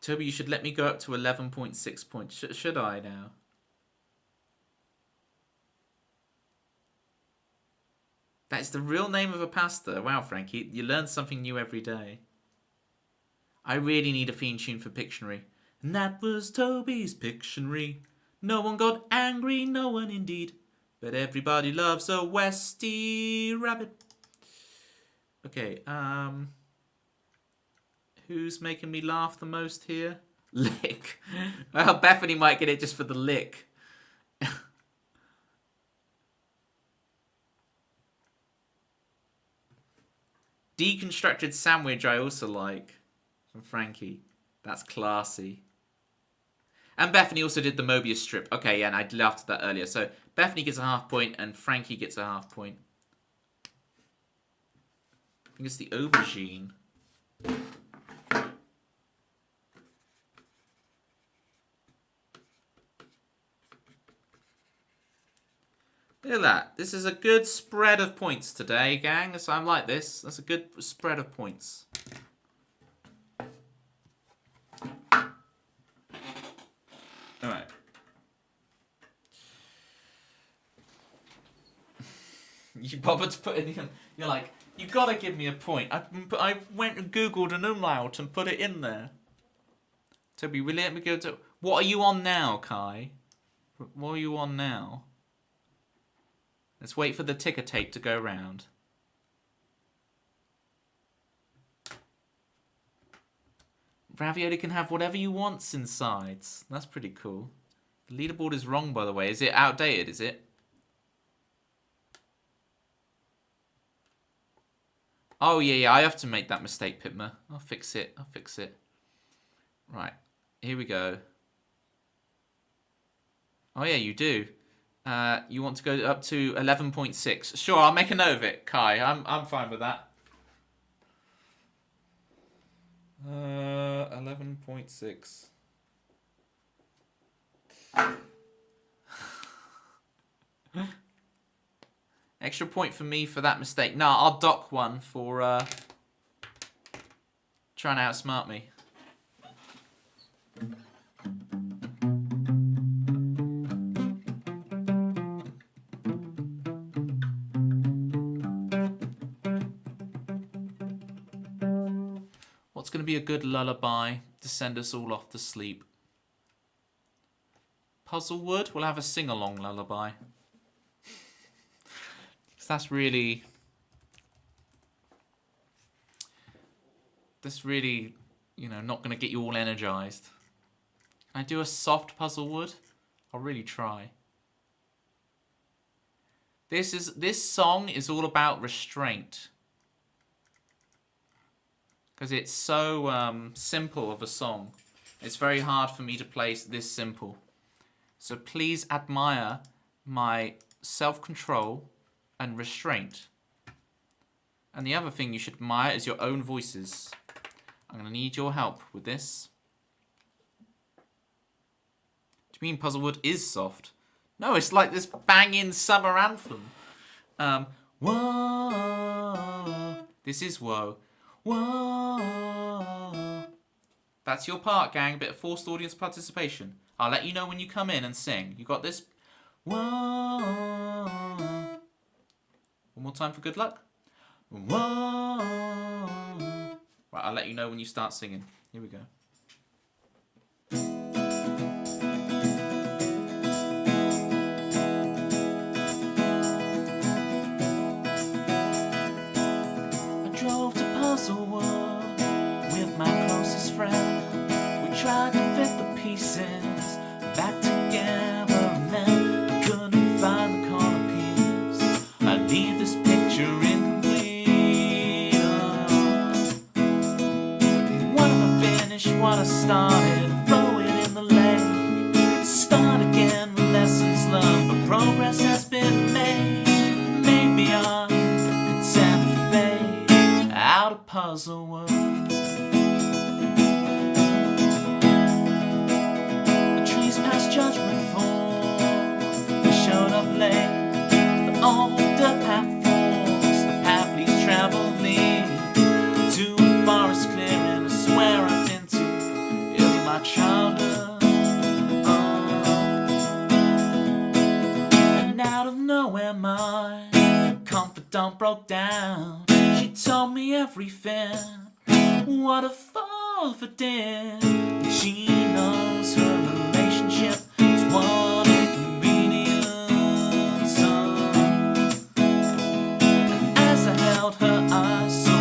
Toby, you should let me go up to 11.6 points. Should I now? That is the real name of a pasta. Wow, Frankie, you learn something new every day. I really need a theme tune for Pictionary. And that was Toby's Pictionary. No one got angry, no one indeed. But everybody loves a Westy rabbit. Okay, who's making me laugh the most here? Lick. Well, Bethany might get it just for the lick. Deconstructed sandwich I also like. From Frankie. That's classy. And Bethany also did the Mobius strip. Okay, yeah, and I laughed at that earlier. So Bethany gets a half point and Frankie gets a half point. I think it's the aubergine. Look at that. This is a good spread of points today, gang. So I'm like this. That's a good spread of points. Alright. You bothered to put in... You're like, you gotta give me a point. I went and Googled an umlaut and put it in there. Toby, will you let me go to... What are you on now, Kai? What are you on now? Let's wait for the ticker tape to go round. Ravioli can have whatever you want inside. That's pretty cool. The leaderboard is wrong, by the way. Is it outdated, is it? Oh, yeah, I have to make that mistake, Pitma. I'll fix it. Right. Here we go. Oh, yeah, you do. You want to go up to 11.6. Sure, I'll make a note of it, Kai. I'm fine with that. 11.6. Extra point for me for that mistake. Nah, I'll dock one for trying to outsmart me. What's going to be a good lullaby to send us all off to sleep? Puzzlewood? We'll have a sing-along lullaby. That's really, you know, not going to get you all energized. Can I do a soft Puzzlewood? I'll really try. This song is all about restraint. Because it's so simple of a song. It's very hard for me to play this simple. So please admire my self-control and restraint. And the other thing you should admire is your own voices. I'm going to need your help with this. Do you mean Puzzlewood is soft? No, it's like this banging summer anthem. Whoa. This is whoa. Whoa. That's your part, gang. A bit of forced audience participation. I'll let you know when you come in and sing. You got this? Whoa. One more time for good luck. Whoa. Right, I'll let you know when you start singing. Here we go. I drove to Puzzlewood with my closest friend. We tried to fit the pieces back together, and then I couldn't find the corner piece. I leave this picture incomplete. What if I finish what I started? Throw it in the lake. Start again with lessons learned, but progress has been made. Maybe I'm content to fade out of Puzzlewood. Judgment Falls. We showed up late. The older path falls. The path least traveled lead to a forest clearing. I swear I've been to in my childhood. And out of nowhere, my confidant broke down. She told me everything. What a fall for dear. She knows her relationship is one of convenience. And as I held her eyes so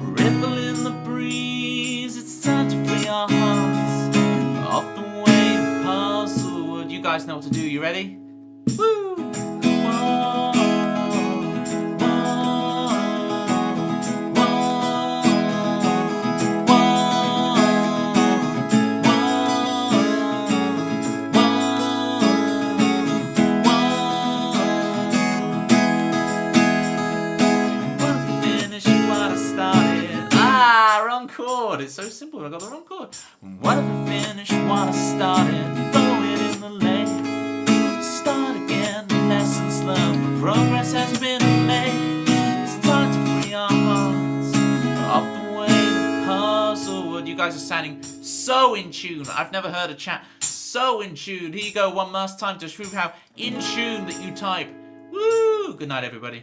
Ripple in the breeze, it's time to free our hearts off the weight of puzzlewood. You guys know what to do, you ready? Woo! Whoa, whoa, wrong chord. It's so simple. I got the wrong chord. What if I finish what I started? Throw it in the lake. Start again. Lessons learned. Progress has been made. It's time to free our hearts off the weight of puzzlewood. You guys are sounding so in tune. I've never heard a chat so in tune. Here you go. One last time to prove how in tune that you type. Woo! Good night, everybody.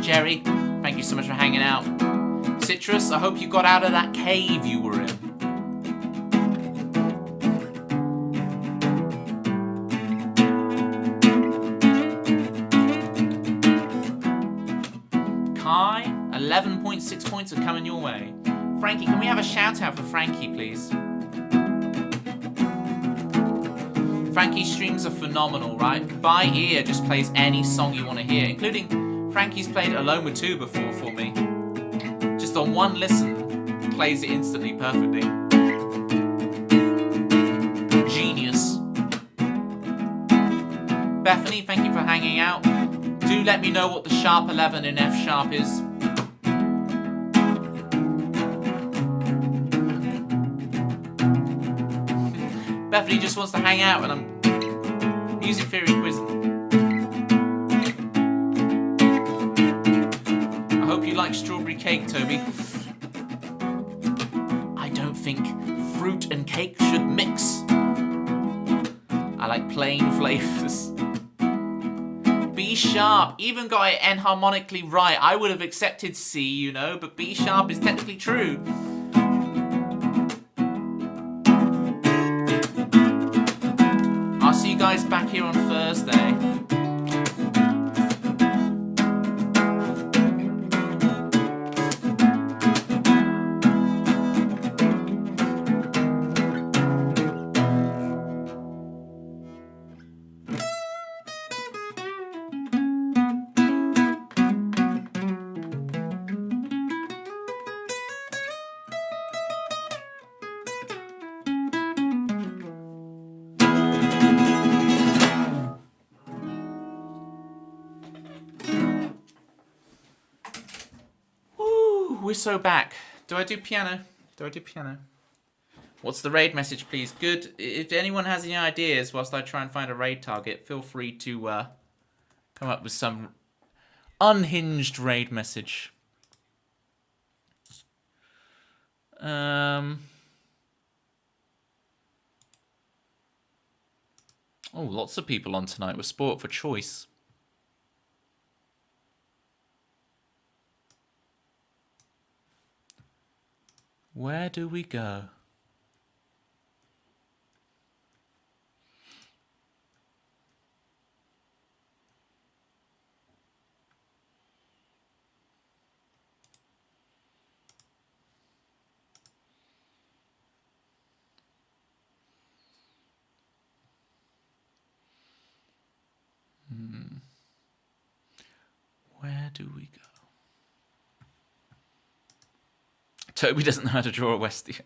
Jerry, thank you so much for hanging out. Citrus, I hope you got out of that cave you were in. Kai, 11.6 points are coming your way. Frankie, can we have a shout out for Frankie, please? Frankie's streams are phenomenal, right? By ear just plays any song you want to hear, including Frankie's played Alone with Two before for me. Just on one listen, plays it instantly perfectly. Genius. Bethany, thank you for hanging out. Do let me know what the sharp 11 in F sharp is. Bethany just wants to hang out and I'm music theory quizzing. I hope you like strawberry cake, Toby. I don't think fruit and cake should mix. I like plain flavors. B sharp, even got it enharmonically right. I would have accepted C, you know, but B sharp is technically true. I'll see you guys back here on Thursday. We're so back. Do I do piano? What's the raid message, please? Good. If anyone has any ideas whilst I try and find a raid target, feel free to come up with some unhinged raid message. Oh, lots of people on tonight with Sport for Choice. Where do we go? Where do we go? Toby doesn't know how to draw a Westie.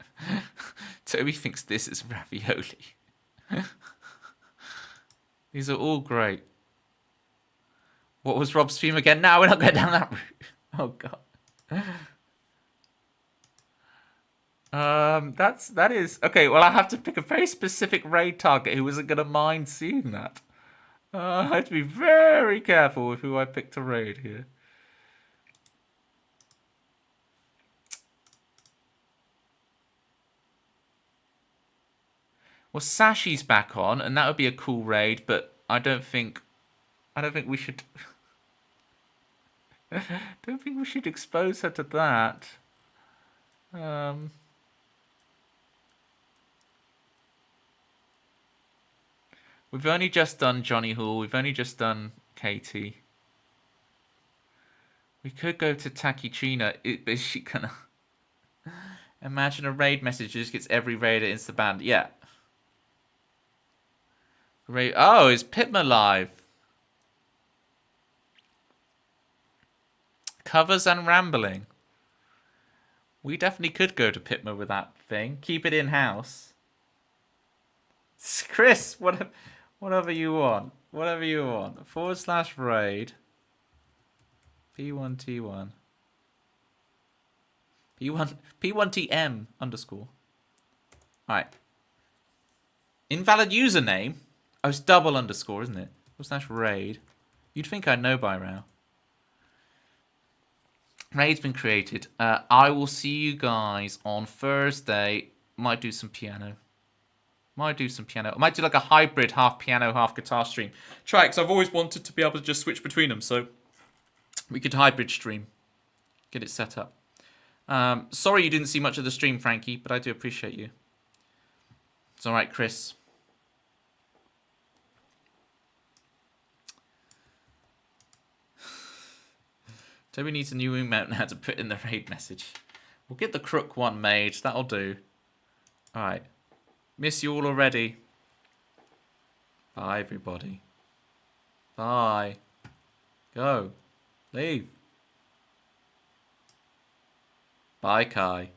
Toby thinks this is ravioli. These are all great. What was Rob's theme again? No, we're not going down that route. Oh god. That is okay. Well, I have to pick a very specific raid target who isn't going to mind seeing that. I have to be very careful with who I pick to raid here. Well, Sashi's back on, and that would be a cool raid, but I don't think we should. Don't think we should expose her to that. We've only just done Johnny Hall. We've only just done Katie. We could go to Takechina. Is she gonna... Imagine a raid message just gets every raider insta-banned. Yeah. Raid... Oh, is Pitma live? Covers and rambling. We definitely could go to Pitma with that thing. Keep it in-house. Chris, whatever you want. Whatever you want. /raid. P1T1. P1TM _. Alright. Invalid username? Oh, it's double _, isn't it? /raid. You'd think I'd know by now. Raid's been created. I will see you guys on Thursday. Might do some piano. I might do like a hybrid half piano, half guitar stream. Try it, because I've always wanted to be able to just switch between them. So we could hybrid stream. Get it set up. Sorry you didn't see much of the stream, Frankie, but I do appreciate you. It's alright, Chris. Toby needs a new emote now to put in the raid message. We'll get the crook one made. That'll do. Alright. Miss you all already. Bye, everybody. Bye. Go. Leave. Bye, Kai.